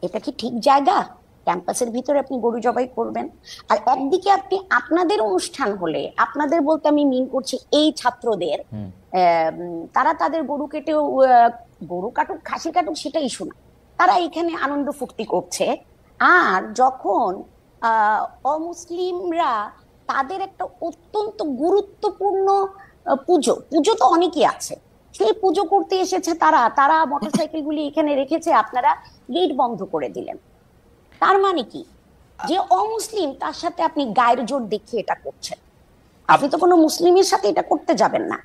এটা কি ঠিক জায়গা? ক্যাম্পাসের ভিতরে আপনি গরু জবাই করবেন? আর একদিকে আপনি আপনাদের অনুষ্ঠান হলে, আপনাদের বলতে আমি মিন করছি এই ছাত্রদের, তারা তাদের গরু কেটেও, গরু কাটুক খাসি কাটুক সেটা ইস্যু না, তারা এখানে আনন্দ ফুর্তি করছে। আর যখন অমুসলিমরা তাদের একটা অত্যন্ত গুরুত্বপূর্ণ পুজো তো অনেকই আছে, সেই পুজো করতে এসেছে, তারা মোটরসাইকেলগুলি এখানে রেখেছে, আপনারা গেট বন্ধ করে দিলেন। তার মানে কি? যে অমুসলিম তার সাথে আপনি গায়ের জোর দেখিয়ে এটা করছেন। আপনি তো কোনো মুসলিমের সাথে এটা করতে যাবেন না।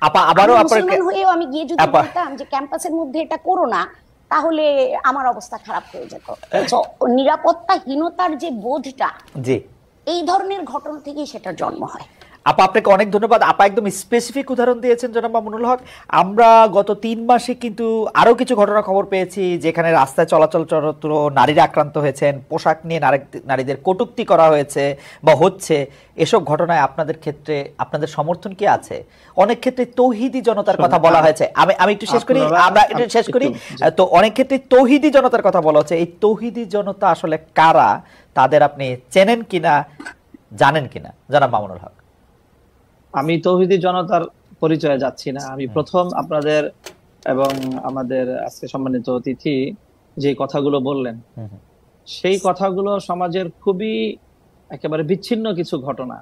মুসলমান হয়েও আমি গিয়ে যদি বলতাম যে ক্যাম্পাসের মধ্যে এটা করো না, তাহলে আমার অবস্থা খারাপ হয়ে যেত। নিরাপত্তাহীনতার যে বোধটা, এই ধরনের ঘটনা থেকেই সেটার জন্ম হয়। আপা আপনাকে অনেক ধন্যবাদ। আপা একদম স্পেসিফিক উদাহরণ দিয়েছেন জনাব মামুনুল হক। আমরা গত 3 মাসে কিন্তু আরো কিছু ঘটনা খবর পেয়েছি যেখানে রাস্তায় চলাচলরত নারীরা আক্রান্ত হয়েছেন, পোশাক নিয়ে নারীদের কটূক্তি করা হয়েছে বা হচ্ছে। এসব ঘটনায় আপনাদের ক্ষেত্রে আপনাদের সমর্থন কি আছে? অনেক ক্ষেত্রে তৌহিদি জনতার কথা বলা হয়েছে। আমি একটু শেষ করি, আমরা একটু শেষ করি। তো অনেক ক্ষেত্রে তৌহিদি জনতার কথা বলা হচ্ছে। এই তৌহিদি জনতা আসলে কারা? তাদের আপনি চেনেন কিনা, জানেন কিনা জনাব মামুনুল হক? আমি তৌহিদি জনতার পরিচয়ে যাচ্ছি না। আমি প্রথম আপনাদের এবং আমাদের আজকে সম্মানিত অতিথি যে কথাগুলো বললেন, সেই কথাগুলো সমাজের খুবই একেবারে বিচ্ছিন্ন কিছু ঘটনা।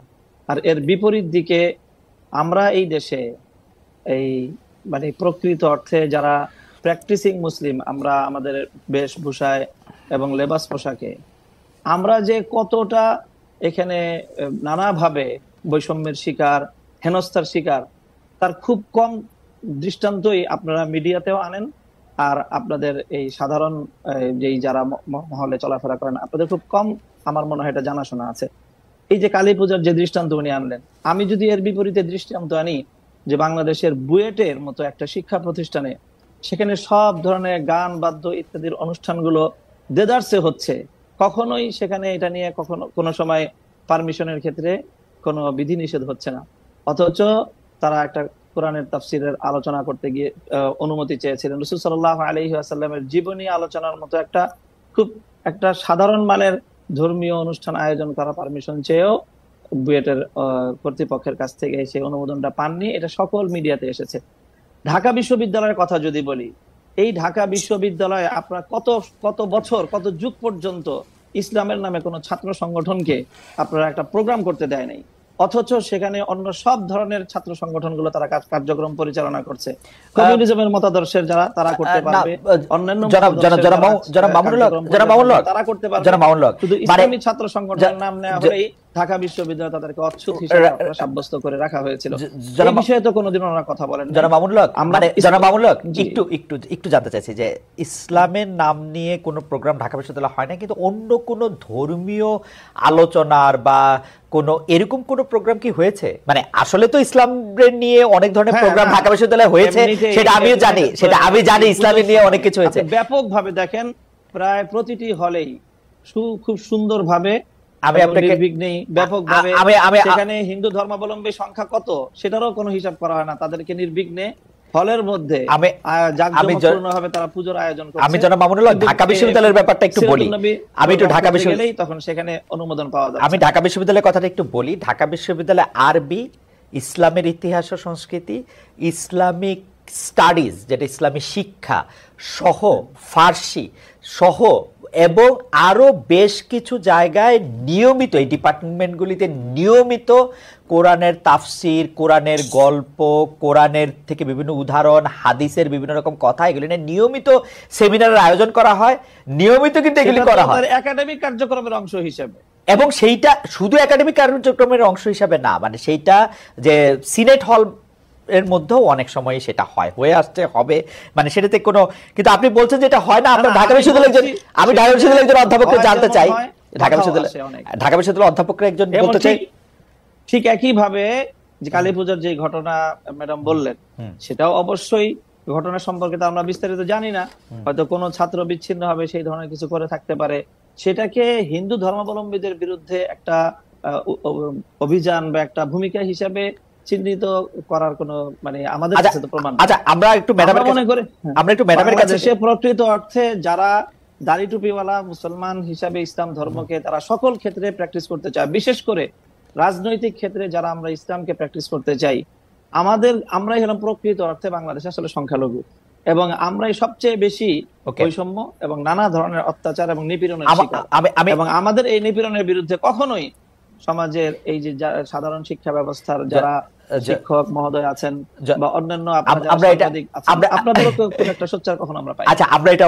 আর এর বিপরীত দিকে আমরা এই দেশে এই মানে প্রকৃত অর্থে যারা প্র্যাকটিসিং মুসলিম, আমরা আমাদের বেশভূষায় এবং লেবাস পোশাকে আমরা যে কতটা এখানে নানাভাবে বৈষম্যের শিকার, হেনস্থার শিকার, তার খুব কম দৃষ্টান্তই আপনারা মিডিয়াতেও আনেন, আর আপনাদের এই সাধারণ যেই যারা মহলে চলাফেরা করেন আপনাদের খুব কম আমার মনে হয় এটা জানাশোনা আছে। এই যে কালী পূজার যে দৃষ্টান্ত উনি আনলেন, আমি যদি এর বিপরীতে দৃষ্টান্ত আনি যে বাংলাদেশের বুয়েটের মতো একটা শিক্ষা প্রতিষ্ঠানে সেখানে সব ধরনের গান বাদ্য ইত্যাদির অনুষ্ঠানগুলো দেদারসে হচ্ছে, কখনোই সেখানে এটা নিয়ে কখনো কোনো সময় পারমিশনের ক্ষেত্রে কোনো বিধিনিষেধ হচ্ছে না, অথচ তারা একটা কোরআনের তাফসিরের আলোচনা করতে গিয়ে অনুমতি চেয়েছিলেন। রাসূল সাল্লাল্লাহু আলাইহি ওয়াসাল্লামের জীবনী আলোচনার মতো খুব একটা সাধারণ মানের ধর্মীয় অনুষ্ঠান আয়োজন করা পারমিশন চেয়েও বুয়েটের কর্তৃপক্ষের কাছ থেকে সেই অনুমোদনটা পাননি। এটা সকল মিডিয়াতে এসেছে। ঢাকা বিশ্ববিদ্যালয়ের কথা যদি বলি, এই ঢাকা বিশ্ববিদ্যালয়ে আপনার কত বছর, কত যুগ পর্যন্ত ইসলামের নামে কোনো ছাত্র সংগঠনকে আপনারা একটা প্রোগ্রাম করতে দেয় নাই, অথচ সেখানে অন্য সব ধরনের ছাত্র সংগঠনগুলো তারা কার্যক্রম পরিচালনা করছে। কমিউনিজমের মতাদর্শের যারা তারা করতে পারবে, অন্যান্য তারা করতে পারবে, শুধু ইসলামী ছাত্র সংগঠনের নাম নেওয়া হলেই ঢাকা বিশ্ববিদ্যালয় তাদেরকে অচ্ছুত হিসেবে সাব্যস্ত করে রাখা হয়েছিল। এই বিষয়ে তো কোনোদিন ওনারা কথা বলেন না। জনাব মামুনুল হক, একটু জানতে চাইছি যে ইসলামের নাম নিয়ে কোনো প্রোগ্রাম ঢাকা বিশ্ববিদ্যালয় হয় না, কিন্তু অন্য কোনো ধর্মীয় আলোচনার বা কোনো এরকম কোনো প্রোগ্রাম কি হয়েছে? মানে আসলে তো ইসলামের নিয়ে অনেক ধরনের প্রোগ্রাম ঢাকা বিশ্ববিদ্যালয়ে হয়েছে, সেটা আমিও জানি, ইসলামের নিয়ে অনেক কিছু হয়েছে। ব্যাপকভাবে দেখেন, প্রায় প্রতিটি হলেই খুব সুন্দরভাবে ব্যাপকভাবে সেখানে হিন্দু ধর্মাবলম্বী সংখ্যা কত সেটারও কোনো হিসাব করা হয় না, তাদেরকে নির্বিঘ্নে হলের মধ্যে জাঁকজমকপূর্ণভাবে তারা পূজার আয়োজন করছে। আমি জনাব মামুনুল হক ঢাকা বিশ্ববিদ্যালয়ের ব্যাপারটা একটু বলি। আমি একটু ঢাকা বিশ্ববিদ্যালয়ে তখন সেখানে অনুমোদন পাওয়া যায়। আমি ঢাকা বিশ্ববিদ্যালয়ের কথাটা একটু বলি। ঢাকা বিশ্ববিদ্যালয়ে আরবি, ইসলামের ইতিহাস ও সংস্কৃতি, ইসলামিক স্টাডিজ যেটা ইসলামী শিক্ষা সহ, ফার্সি সহ এবং আরো বেশ কিছু জায়গায় নিয়মিত এই ডিপার্টমেন্টগুলিতে নিয়মিত কোরআনের তাফসির, কোরআনের গল্প, কোরআনের থেকে বিভিন্ন উদাহরণ, হাদিসের বিভিন্ন রকম কথা, এগুলি নিয়ে নিয়মিত সেমিনারের আয়োজন করা হয়। নিয়মিত কিন্তু এগুলি করা হয় একাডেমিক কার্যক্রমের অংশ হিসেবে, এবং সেইটা শুধু একাডেমিক কার্যক্রমের অংশ হিসাবে না, মানে সেইটা যে সিনেট হল এর মধ্যেও অনেক সময় সেটা হয়ে আসছে, হবে, মানে সেটাতে কোনো, কিন্তু আপনি বলছেন যে এটা হয় না। আমরা ঢাকা বিশ্ববিদ্যালয়ের আমি ঢাকা বিশ্ববিদ্যালয়ের একজন অধ্যাপককে জানতে চাই, ঢাকা বিশ্ববিদ্যালয়ের অধ্যাপকরা একজন বলতে চাই। ঠিক একই ভাবে যে কালী পূজার যে ঘটনা ম্যাডাম বললেন, সেটাও অবশ্যই ঘটনা সম্পর্কে তো আমরা বিস্তারিত জানি না, হয়তো কোনো ছাত্র বিচ্ছিন্ন হবে সেই ধরনের কিছু করে থাকতে পারে, সেটাকে হিন্দু ধর্মাবলম্বীদের বিরুদ্ধে একটা অভিযান বা একটা ভূমিকা হিসাবে চিহ্নিত করার কোনো মানে আমাদের কাছে তো প্রমাণ। আচ্ছা, আমরা একটু ম্যাডামের কাছে প্রকৃত অর্থে যারা দাড়ি টুপিওয়ালা মুসলমান হিসাবে ইসলাম ধর্মকে তারা সকল ক্ষেত্রে প্র্যাকটিস করতে চায়, বিশেষ করে রাজনৈতিক ক্ষেত্রে যারা আমরা ইসলামকে প্র্যাকটিস করতে চাই, আমরাই হলাম প্রকৃত অর্থে বাংলাদেশে আসলে সংখ্যালঘু, এবং আমরাই সবচেয়ে বেশি বৈষম্য এবং নানা ধরনের অত্যাচার এবং নিপীড়নের শিকার। এবং আমাদের এই নিপীড়নের বিরুদ্ধে কখনোই সমাজের এই যে সাধারণ শিক্ষা ব্যবস্থার যারা শিক্ষক মহোদয় আছেন বা অন্যান্য আপনাদেরও একটা সোচ্চার কখনো আমরা পাই। আচ্ছা, আমরা এটা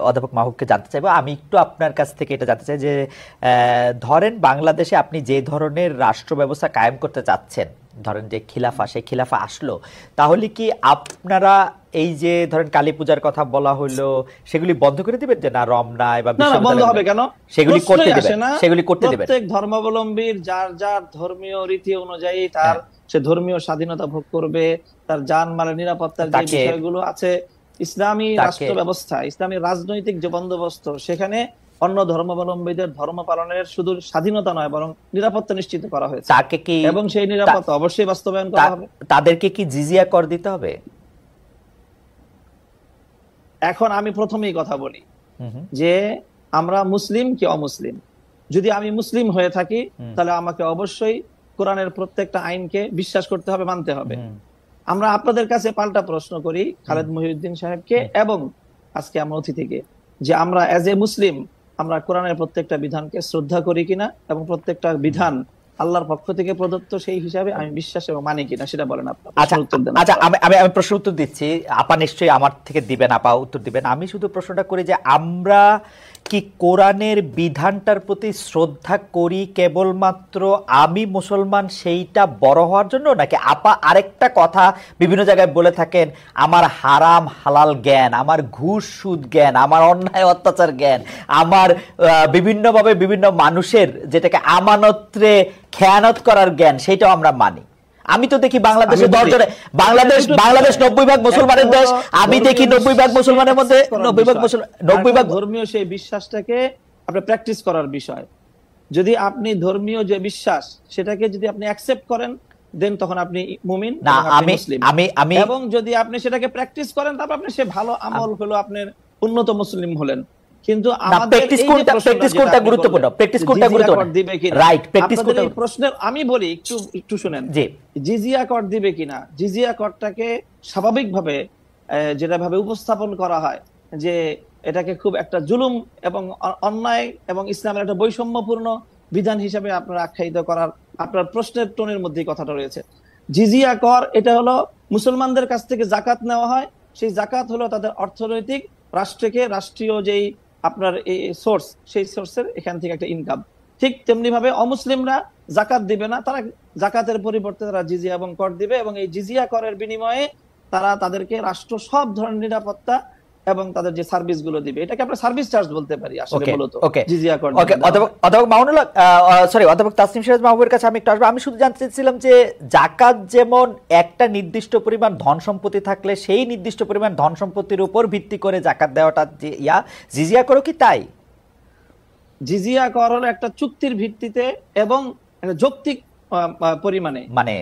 অধ্যাপক মাহবুবকে জানতে চাইবো। আমি একটু আপনার কাছ থেকে এটা জানতে চাই যে ধরেন বাংলাদেশে আপনি যে ধরনের রাষ্ট্র ব্যবস্থা কায়েম করতে চাচ্ছেন, ধরেন যে খিলাফা, সেই খিলাফা আসলো, তাহলে কি আপনারা এই যে ধরেন কালী পূজার কথা বলা হইলো সেগুলি বন্ধ করে দিবেন? যে না, রমনায় বা বন্ধ হবে কেন, সেগুলি করতে দিবেন? প্রত্যেক ধর্মাবলম্বীর যার যার ধর্মীয় রীতি অনুযায়ী তার সে ধর্মীয় স্বাধীনতা ভোগ করবে, তার জানমালের নিরাপত্তার যে বিষয়গুলো আছে, ইসলামী রাষ্ট্র ব্যবস্থা, ইসলামী রাজনৈতিক যে বন্দোবস্ত, সেখানে অন্য ধর্মাবলম্বীদের ধর্ম পালনের শুধু স্বাধীনতা নয় বরং নিরাপত্তা নিশ্চিত করা হয়েছে, এবং সেই নিরাপত্তা অবশ্যই বাস্তবায়ন করা হবে। তাদেরকে কি জিজিয়া কর দিতে হবে? এখন আমি প্রথমেই কথা বলি যে আমরা মুসলিম কি অমুসলিম। যদি আমি মুসলিম হয়ে থাকি তাহলে আমাকে অবশ্যই কোরআনের প্রত্যেকটা আইনকে বিশ্বাস করতে হবে, মানতে হবে। আমরা আপনাদের কাছে পাল্টা প্রশ্ন করি খালেদ মহিউদ্দিন সাহেবকে এবং আজকে আমরা অতিথিকে, যে আমরা এজ এ মুসলিম আমরা কোরআনের প্রত্যেকটা বিধানকে শ্রদ্ধা করি কিনা এবং প্রত্যেকটা বিধান আল্লাহর পক্ষ থেকে প্রদত্ত সেই হিসাবে আমি বিশ্বাস এবং মানি কিনা, সেটা বলেন আপনি। আচ্ছা, আমি প্রশ্ন উত্তর দিচ্ছি, আপা নিশ্চয়ই আমার থেকে দিবেন, আপা উত্তর দিবেন। আমি শুধু প্রশ্নটা করি যে আমরা কি কোরআনের বিধানটার প্রতি শ্রদ্ধা করি কেবলমাত্র আমি মুসলমান সেইটা বড় হওয়ার জন্য, নাকি আপা আরেকটা কথা বিভিন্ন জায়গায় বলে থাকেন, আমার হারাম হালাল জ্ঞান, আমার ঘুষ সুদ জ্ঞান, আমার অন্যায় অত্যাচার জ্ঞান, আমার বিভিন্নভাবে বিভিন্ন মানুষের যেটাকে আমানত্রে খেয়ানত করার জ্ঞান, সেইটাও আমরা মানি। আমি তো দেখি বাংলাদেশে বাংলাদেশ 90% মুসলমানের দেশ, আমি দেখি 90% মুসলমানের মধ্যে 90% ধর্মীয় সেই বিশ্বাসটাকে আপনি প্র্যাকটিস করার বিষয়। যদি আপনি ধর্মীয় যে বিশ্বাস সেটাকে যদি আপনি অ্যাকসেপ্ট করেন, দেন তখন আপনি মুমিন না, আমি এবং যদি আপনি সেটাকে প্র্যাকটিস করেন, তারপর আপনি সে ভালো আমল হলো, আপনি উন্নত মুসলিম হলেন। কিন্তু আমাদের প্রশ্নের আমি বলি একটু শুনেন, জিজিয়া কর দিবে কিনা, জিজিয়া করটাকে স্বাভাবিকভাবে যেটা ভাবে উপস্থাপন করা হয় যে এটাকে খুব একটা জুলুম এবং অন্যায় এবং ইসলামের একটা বৈষম্যপূর্ণ বিধান হিসেবে আপনার আখ্যায়িত করার আপনার প্রশ্নের টোনের মধ্যে কথাটা রয়েছে। জিজিয়া কর এটা হলো মুসলমানদের কাছ থেকে জাকাত নেওয়া হয়, সেই জাকাত হলো তাদের অর্থনৈতিক রাষ্ট্রীয় যেই আপনার এই সোর্স, সেই সোর্সের এখান থেকে একটা ইনকাম। ঠিক তেমনি ভাবে অমুসলিমরা জাকাত দিবে না, তারা জাকাতের পরিবর্তে তারা জিজিয়া এবং কর দিবে, এবং এই জিজিয়া করের বিনিময়ে তারা তাদেরকে রাষ্ট্র সব ধরনের নিরাপত্তা এবং তাদের যে সার্ভিস গুলো দিবে, এটাকে আমরা সার্ভিস চার্জ বলতে পারি আসলে মূলত জিজিয়া কর। অধ্যাপক মামুনুল হক, সরি অধ্যাপক তাসনিম সিরাজ মাহবুবের কাছে আমি একটু আসবো। আমি শুধু জানতে চাইছিলাম যে জাকাত যেমন একটা নির্দিষ্ট পরিমাণ ধন সম্পত্তি থাকলে সেই নির্দিষ্ট পরিমাণ ধন সম্পত্তির উপর ভিত্তি করে জাকাত দেওয়াটা যে জিজিয়া করো কি তাই? জিজিয়া কর হলো একটা চুক্তির ভিত্তিতে এবং যৌক্তিক পরিমাণে, মানে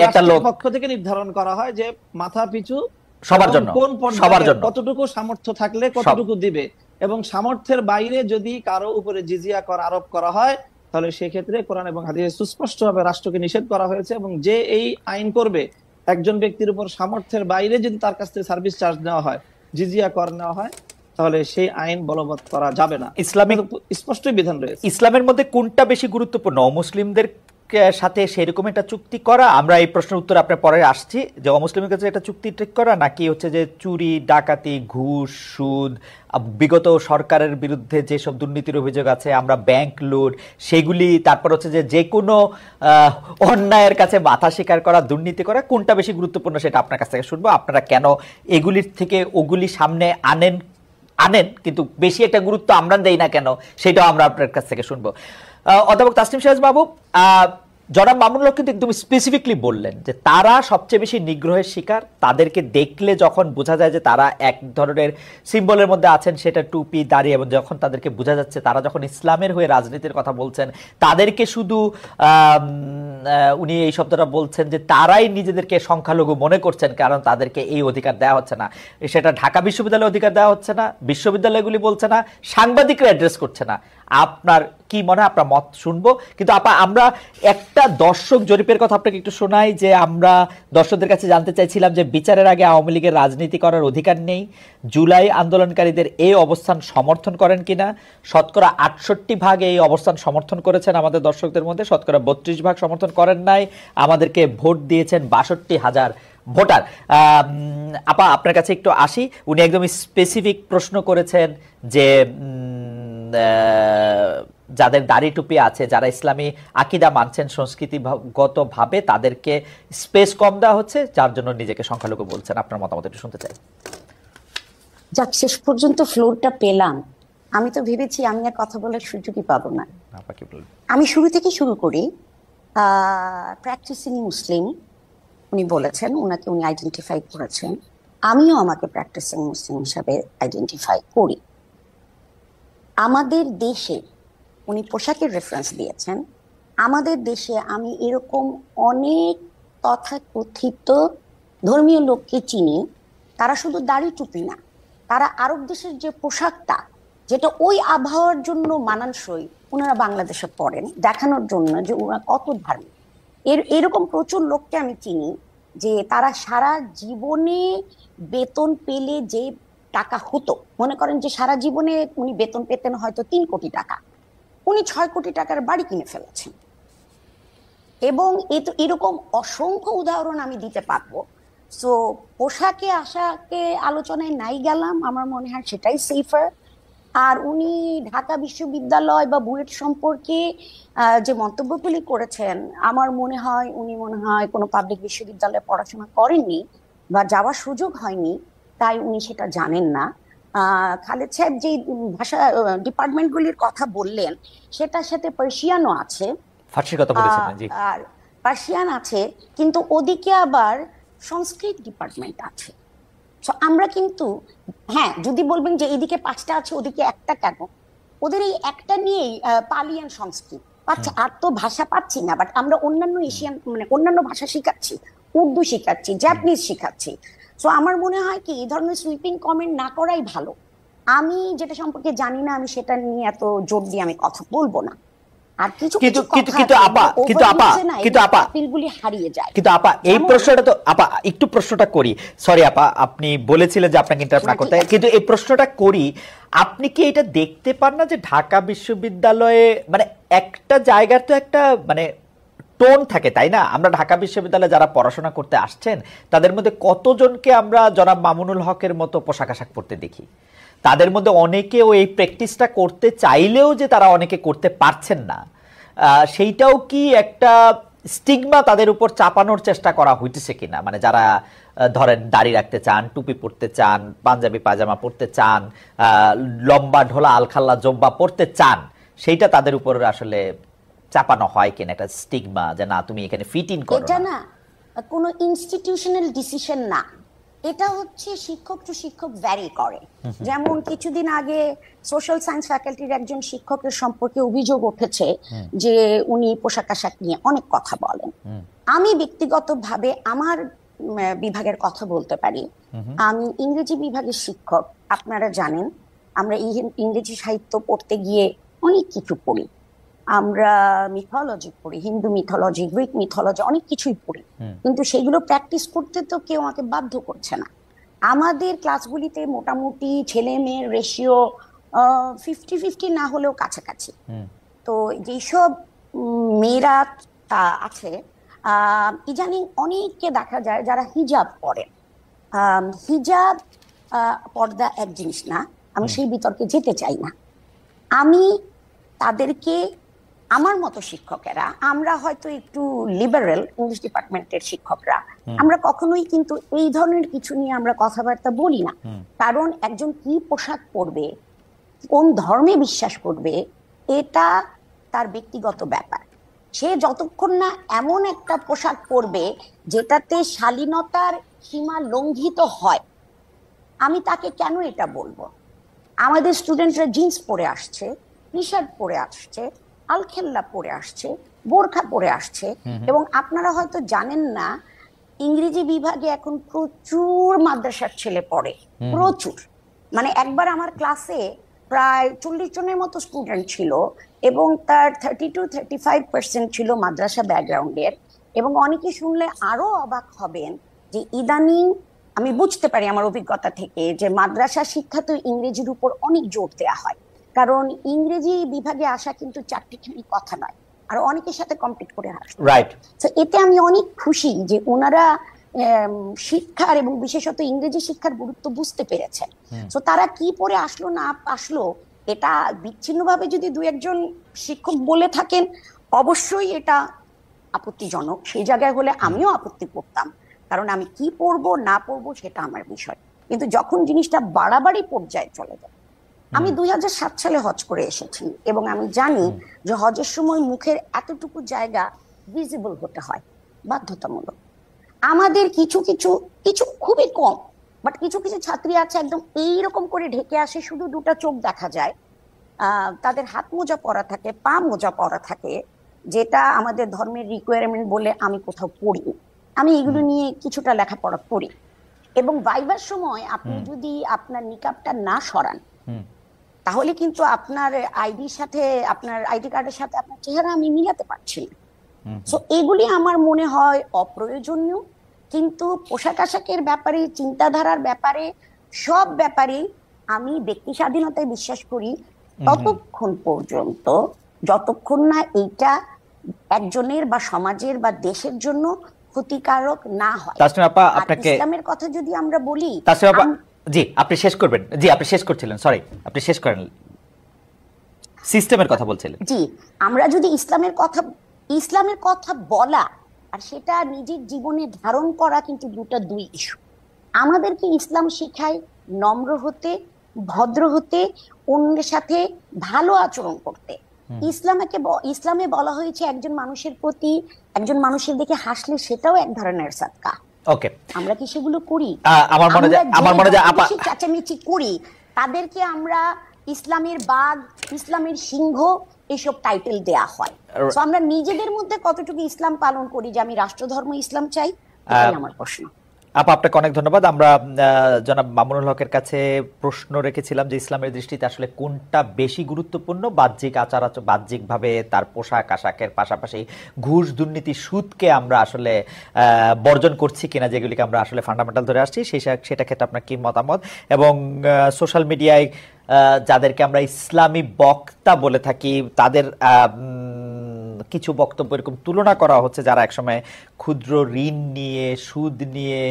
একটা লোক পক্ষ থেকে নির্ধারণ করা হয় যে মাথা পিছু সবার জন্য কোন পর্যায়ে কতটুকু সামর্থ্য থাকলে কতটুকু দিবে, এবং সামর্থ্যের বাইরে যদি কারো উপরে জিজিয়া কর আরোপ করা হয় তাহলে সেক্ষেত্রে কোরআন এবং হাদিসে সুস্পষ্টভাবে রাষ্ট্রকে নিষেধ করা হয়েছে, এবং যে এই আইন করবে একজন ব্যক্তির উপর সামর্থ্যের বাইরে যদি তার কাছ থেকে সার্ভিস চার্জ নেওয়া হয়, জিজিয়া কর নেওয়া হয়, তাহলে সেই আইন বলবৎ করা যাবে না। ইসলামিক স্পষ্টই বিধান রয়েছে। ইসলামের মধ্যে কোনটা বেশি গুরুত্বপূর্ণ, মুসলিমদের সাথে সেরকম একটা চুক্তি করা, আমরা এই প্রশ্নের উত্তর আপনার পরে আসছি, যে অমুসলিমের কাছে একটা চুক্তি ঠিক করা, নাকি হচ্ছে যে চুরি ডাকাতি ঘুষ সুদ, বিগত সরকারের বিরুদ্ধে যেসব দুর্নীতির অভিযোগ আছে, আমরা ব্যাংক লুট সেগুলি, তারপর হচ্ছে যে কোনো অন্যায়ের কাছে মাথা স্বীকার করা, দুর্নীতি করা, কোনটা বেশি গুরুত্বপূর্ণ সেটা আপনার কাছ থেকে শুনবো। আপনারা কেন এগুলির থেকে ওগুলি সামনে আনেন কিন্তু বেশি একটা গুরুত্ব আমরা দেই না কেন, সেটাও আমরা আপনার কাছ থেকে শুনবো। অধ্যাপক তাসনিম সিরাজ মাহবুব, জনাব মামুনুল হক কিন্তু একদম স্পেসিফিকলি বললেন যে তারা সবচেয়ে বেশি নিগ্রহের শিকার, তাদেরকে দেখলে যখন বোঝা যায় যে তারা এক ধরনের সিম্বলের মধ্যে আছেন, সেটা টুপি দাঁড়িয়ে, এবং যখন তাদেরকে বোঝা যাচ্ছে তারা যখন ইসলামের হয়ে রাজনীতির কথা বলছেন, তাদেরকে শুধু উনি এই শব্দটা বলছেন যে তারাই নিজেদেরকে সংখ্যালঘু মনে করছেন কারণ তাদেরকে এই অধিকার দেওয়া হচ্ছে না, সেটা ঢাকা বিশ্ববিদ্যালয়ে অধিকার দেওয়া হচ্ছে না, বিশ্ববিদ্যালয়গুলি বলছে না, সাংবাদিকরা অ্যাড্রেস করছে না। আপনার কি মনে হয়? আপনার মত শুনবো, কিন্তু আপা আমরা একটা দর্শক জরিপের কথা আপনাকে একটু শোনাই, যে আমরা দর্শকদের কাছে জানতে চাইছিলাম যে বিচারের আগে আওয়ামী লীগের রাজনীতি করার অধিকার নেই, জুলাই আন্দোলনকারীদের এই অবস্থান সমর্থন করেন কিনা। শতকরা 68% এই অবস্থান সমর্থন করেছেন আমাদের দর্শকদের মধ্যে, শতকরা 32% সমর্থন করেন নাই, আমাদেরকে ভোট দিয়েছেন 62,000 ভোটার। আপা আপনার কাছে একটু আসি, উনি একদম স্পেসিফিক প্রশ্ন করেছেন যে যাদের দাড়ি টুপি আছে, যারা ইসলামী আকীদা মানছেন সংস্কৃতিগতভাবে, তাদেরকে স্পেস কম দেওয়া হচ্ছে, যার জন্য নিজেকে সংখ্যালঘু বলছেন। আপনার মতামত একটু শুনতে চাই। যাক, শেষ পর্যন্ত ফ্লোরটা পেলাম। আমি তো ভেবেছি আমি আর কথা বলার সুযোগই পাবো না। আমি শুরু থেকে শুরু করি। প্র্যাকটিসিং মুসলিম উনি বলেছেন, উনি আইডেন্টিফাই করেছেন, আমিও আমাকে প্র্যাকটিসিং মুসলিম হিসাবে আইডেন্টিফাই করি। আমাদের দেশে, উনি পোশাকের রেফারেন্স দিয়েছেন, আমাদের দেশে আমি এরকম অনেক তথাকথিত ধর্মীয় লোককে চিনি, তারা শুধু দাড়ি টুপি না, তারা আরব দেশের যে পোশাকটা, যেটা ওই আবহাওয়ার জন্য মানানসই, ওনারা বাংলাদেশে পড়েন দেখানোর জন্য যে ওনারা কত ধার্মিক। এরকম প্রচুর লোককে আমি চিনি যে তারা সারা জীবনে বেতন পেলে যে টাকা হতো, মনে করেন যে সারা জীবনে উনি বেতন পেতেন হয়তো 3 কোটি টাকা, উনি 6 কোটি টাকার বাড়ি কিনে ফেলেছেন। এবং এরকম অসংখ্য উদাহরণ আমি দিতে পারবো। সো পোশাকে আশাকে আলোচনায় নাই গেলাম, আমার মনে হয় সেটাই সেফার। আর উনি ঢাকা বিশ্ববিদ্যালয় বা বুয়েট সম্পর্কে যে মন্তব্যগুলি করেছেন, আমার মনে হয় উনি কোনো পাবলিক বিশ্ববিদ্যালয়ে পড়াশোনা করেননি বা যাওয়ার সুযোগ হয়নি, তাই উনি সেটা জানেন না। খালেদ সাহেব যে ভাষা ডিপার্টমেন্টগুলির কথা বললেন, সেটার সাথে পার্সিয়ানও আছে, ফার্সির কথা বলেছিলেন, জি। আর পার্সিয়ান আছে, কিন্তু ওদিকে আবার সংস্কৃত ডিপার্টমেন্ট আছে। আমরা কিন্তু, হ্যাঁ, যদি বলবেন যে এদিকে 5টা আছে ওদিকে একটা কেন, ওদের এই একটা নিয়েই পালিয়ান সংস্কৃত পাচ্ছে, আর তো ভাষা পাচ্ছি না, বাট আমরা অন্যান্য এশিয়ান মানে অন্যান্য ভাষা শিখাচ্ছি, উর্দু শিখাচ্ছি, জাপানিজ শিখাচ্ছি। সো আমার মনে হয় কি এই ধরনের সুইপিং কমেন্ট না করাই ভালো। আমি যেটা সম্পর্কে জানি না, আমি সেটা নিয়ে এত জোর দিয়ে আমি কথা বলবো না। আর কিছু কিছু হারিয়ে যায়। কিন্তু আপা এই প্রশ্নটা তো আপা একটু প্রশ্নটা করি, সরি আপা, আপনি বলেছিলেন যে আপনাকে ইন্টারাপ্ট না করতে, কিন্তু এই প্রশ্নটা করি, আপনি কি এটা দেখতে পান না যে ঢাকা বিশ্ববিদ্যালয়ে মানে একটা জায়গার তো একটা মানে টোন থাকে, তাই না? আমরা ঢাকা বিশ্ববিদ্যালয়ে যারা পড়াশোনা করতে আসছেন তাদের মধ্যে কতজনকে আমরা জনাব মামুনুল হকের মতো পোশাক আশাক পরতে দেখি? তাদের মধ্যে অনেকেও এই প্র্যাকটিসটা করতে চাইলেও যে তারা অনেকে করতে পারছেন না, সেইটাও কি একটা স্টিগমা তাদের উপর চাপানোর চেষ্টা করা হইতেছে কিনা? মানে যারা ধরেন দাড়ি রাখতে চান, টুপি পরতে চান, পাঞ্জাবি পাজামা পরতে চান, লম্বা ঢোলা আলখাল্লা জব্বা পরতে চান, সেইটা তাদের উপর আসলে চাপানো হয় কিনা একটা স্টিগমা যে না তুমি এখানে ফিট ইন করো? এটা না কোনো ইনস্টিটিউশনাল ডিসিশন না, এটা হচ্ছে শিক্ষক টু শিক্ষক ভ্যারি করে। যেমন কিছুদিন আগে সোশ্যাল সায়েন্স ফ্যাকাল্টির একজন শিক্ষকের সম্পর্কে অভিযোগ উঠেছে যে উনি পোশাক আশাক নিয়ে অনেক কথা বলেন। আমি ব্যক্তিগতভাবে আমার বিভাগের কথা বলতে পারি। আমি ইংরেজি বিভাগের শিক্ষক, আপনারা জানেন আমরা ইংরেজি সাহিত্য পড়তে গিয়ে অনেক কিছু পড়ি, আমরা মিথোলজি পড়ি, হিন্দু মিথোলজি, গ্রিক মিথোলজি, অনেক কিছুই পড়ি, কিন্তু সেগুলো প্র্যাকটিস করতে তো কেউ আমাকে বাধ্য করছে না। আমাদের ক্লাসগুলিতে মোটামুটি ছেলে মেয়ের রেশিও 50-50 না হলেও কাছাকাছি। তো যেসব মেয়েরা আছে, ইদানিং অনেককে দেখা যায় যারা হিজাব পরেন। হিজাব পর্দা এক জিনিস না, আমি সেই বিতর্কে যেতে চাই না। আমি তাদেরকে, আমার মতো শিক্ষকেরা, আমরা হয়তো একটু লিবারেল ইংলিশ ডিপার্টমেন্টের শিক্ষকরা, আমরা কখনোই কিন্তু এই ধরনের কিছু নিয়ে আমরা কথাবার্তা বলি না। কারণ একজন কি পোশাক পরবে, কোন ধর্মে বিশ্বাস করবে, এটা তার ব্যক্তিগত ব্যাপার। সে যতক্ষণ না এমন একটা পোশাক পরবে যেটাতে শালীনতার সীমা লঙ্ঘিত হয়, আমি তাকে কেন এটা বলবো? আমাদের স্টুডেন্টরা জিন্স পরে আসছে, টি শার্ট পরে আসছে, আলখেল্লা পরে আসছে, বোরখা পরে আসছে, এবং আপনারা হয়তো জানেন না ইংরেজি বিভাগে এখন প্রচুর মাদ্রাসার ছেলে পড়ে, প্রচুর। মানে একবার আমার ক্লাসে প্রায় 40 জনের মতো স্টুডেন্ট ছিল এবং তার 30-35% ছিল মাদ্রাসা ব্যাকগ্রাউন্ডের। এবং অনেকে শুনলে আরো অবাক হবেন যে ইদানিং আমি বুঝতে পারি আমার অভিজ্ঞতা থেকে যে মাদ্রাসা শিক্ষা তো ইংরেজির উপর অনেক জোর দেওয়া হয়, কারণ ইংরেজি বিভাগে আসা কিন্তু চারটিখানি কথা নয়, আর অনেকের সাথে কম্পিট করে আসে। রাইট। তো এতে আমি অনেক খুশি যে ওনারা শিক্ষার এবং বিশেষত ইংরেজি শিক্ষার গুরুত্ব বুঝতে পেরেছেন। তো তারা কি পড়ে আসলো না আসলো, এটা বিচ্ছিন্নভাবে যদি দু একজন শিক্ষক বলে থাকেন, অবশ্যই এটা আপত্তিজনক। সেই জায়গায় হলে আমিও আপত্তি করতাম, কারণ আমি কি পড়বো না পড়বো সেটা আমার বিষয়। কিন্তু যখন জিনিসটা বাড়াবাড়ি পর্যায়ে চলে যায়, আমি 2007 সালে হজ করে এসেছি এবং আমি জানি যে হজের সময় মুখের এতটুকু জায়গা ভিজিবল হতে হয়, বাধ্যতামূলক। আমাদের কিছু কিছু কিছু খুবই কম, বাট কিছু কিছু ছাত্রী আছে একদম এইরকম করে ঢেকে আসে, শুধু দুটো চোখ দেখা যায়, তাদের হাত মোজা পরা থাকে, পা মোজা পরা থাকে, যেটা আমাদের ধর্মের রিকোয়ারমেন্ট বলে আমি কোথাও পড়ি। আমি এগুলো নিয়ে কিছুটা লেখাপড়া করি। এবং ভাইবার সময় আপনি যদি আপনার নিকাবটা না সরান, তাহলে কিন্তু আপনার আইডির সাথে, আপনার আইডি কার্ডের সাথে আপনার চেহারা আমি মিলাতে পারছি না। সো এগুলি আমার মনে হয় অপ্রয়োজনীয়। কিন্তু পোশাক আশাকের ব্যাপারে, চিন্তাধারার ব্যাপারে, সব ব্যাপারে আমি ব্যক্তি স্বাধীনতায় বিশ্বাস করি, ততক্ষণ পর্যন্ত যতক্ষণ না এইটা একজনের বা সমাজের বা দেশের জন্য ক্ষতিকারক না হয়। তাসনিম আপা, আপনাকে ইসলামের কথা যদি আমরা বলি, জি আপনি শেষ করবেন, জি আপনি শেষ করছিলেন, সরি আপনি শেষ করেন, সিস্টেমের কথা বলছিলেন। জি, আমরা যদি ইসলামের কথা বলা আর সেটা নিজের জীবনে ধারণ করা কিন্তু দুই ইস্যু। আমাদেরকে ইসলাম শেখায় নম্র হতে, ভদ্র হতে, অন্যের সাথে ভালো আচরণ করতে। ইসলামে বলা হয়েছে একজন মানুষের প্রতি, একজন মানুষের দিকে হাসলে সেটাও এক ধরনের সাদকা। ওকে, আমরা কি সেগুলো করি? আমার মনে হয় চেঁচামেচি করি, তাদেরকে আমরা ইসলামের বাঘ, ইসলামের সিংহ এসব টাইটেল দেয়া হয়। তো আমরা নিজেদের মধ্যে কতটুকু ইসলাম পালন করি যে আমি রাষ্ট্রধর্ম ইসলাম চাই, এটাই আমার প্রশ্ন। আপা আপনাকে অনেক ধন্যবাদ। আমরা জনাব মামুনুল হকের কাছে প্রশ্ন রেখেছিলাম যে ইসলামের দৃষ্টিতে আসলে কোনটা বেশি গুরুত্বপূর্ণ, বাহ্যিকভাবে তার পোশাক আশাকের পাশাপাশি ঘুষ, দুর্নীতি, সুদকে আমরা আসলে বর্জন করছি কিনা, যেগুলিকে আমরা আসলে ফান্ডামেন্টাল ধরে আসছি, সেটা ক্ষেত্রে আপনার কি মতামত, এবং সোশ্যাল মিডিয়ায় যাদেরকে আমরা ইসলামী বক্তা বলে থাকি তাদের কিছু বক্তব্য এরকম তুলনা করা হচ্ছে যারা একসময় ক্ষুদ্র ঋণ নিয়ে, সুদ নিয়ে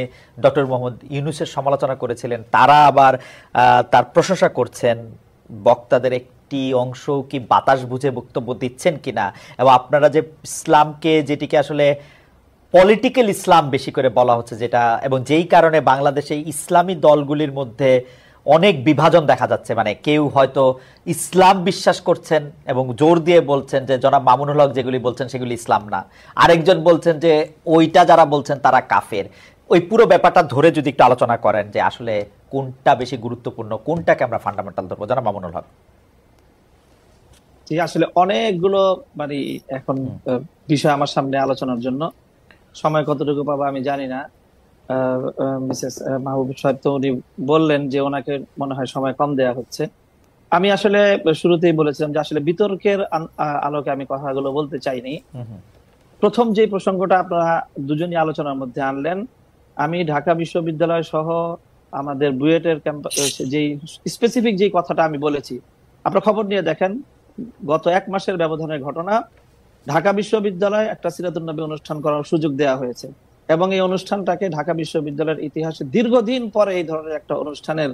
ডক্টর মোহাম্মদ ইউনূসের সমালোচনা করেছিলেন, তারা আবার তার প্রশংসা করছেন। বক্তাদের একটি অংশ কি বাতাস বুঝে বক্তব্য দিচ্ছেন কিনা, এবং আপনারা যে ইসলামকে, যেটিকে আসলে পলিটিক্যাল ইসলাম বেশি করে বলা হচ্ছে, যেটা এবং যেই কারণে বাংলাদেশে ইসলামী দলগুলির মধ্যে অনেক বিভাজন দেখা যাচ্ছে, মানে কেউ হয়তো ইসলাম বিশ্বাস করছেন এবং জোর দিয়ে বলছেন যে জনাব মামুনুল হক যেগুলি বলছেন সেগুলি ইসলাম না, আরেকজন বলছেন যে ওইটা যারা বলছেন তারা কাফের। ওই পুরো ব্যাপারটা ধরে যদি একটু আলোচনা করেন যে আসলে কোনটা বেশি গুরুত্বপূর্ণ, কোনটাকে আমরা ফান্ডামেন্টাল ধরবো, জনাব মামুনুল হক। আসলে অনেকগুলো মানে এখন বিষয় আমার সামনে আলোচনার জন্য, সময় কতটুকু পাবো আমি জানি না। মিসেস মাহবুব সাহেব তো উনি বললেন যে ওনাকে মনে হয় সময় কম দেয়া হচ্ছে। আমি আসলে শুরুতেই বলেছিলাম যে আসলে বিতর্কের আলোকে আমি কথাগুলো বলতে চাইনি। প্রথম যে প্রসঙ্গটা আপনারা দুজনই আলোচনার মধ্যে আনলেন, আমি ঢাকা বিশ্ববিদ্যালয় সহ আমাদের বুয়েটের ক্যাম্পাস যেই স্পেসিফিক যে কথাটা আমি বলেছি, আপনারা খবর নিয়ে দেখেন, গত 1 মাসের ব্যবধানের ঘটনা। ঢাকা বিশ্ববিদ্যালয়ে একটা সিরাতুন নবী অনুষ্ঠান করার সুযোগ দেওয়া হয়েছে, এবং এই অনুষ্ঠানটাকে ঢাকা বিশ্ববিদ্যালয়ের ইতিহাসে দীর্ঘদিন পরে এই ধরনের একটা অনুষ্ঠানের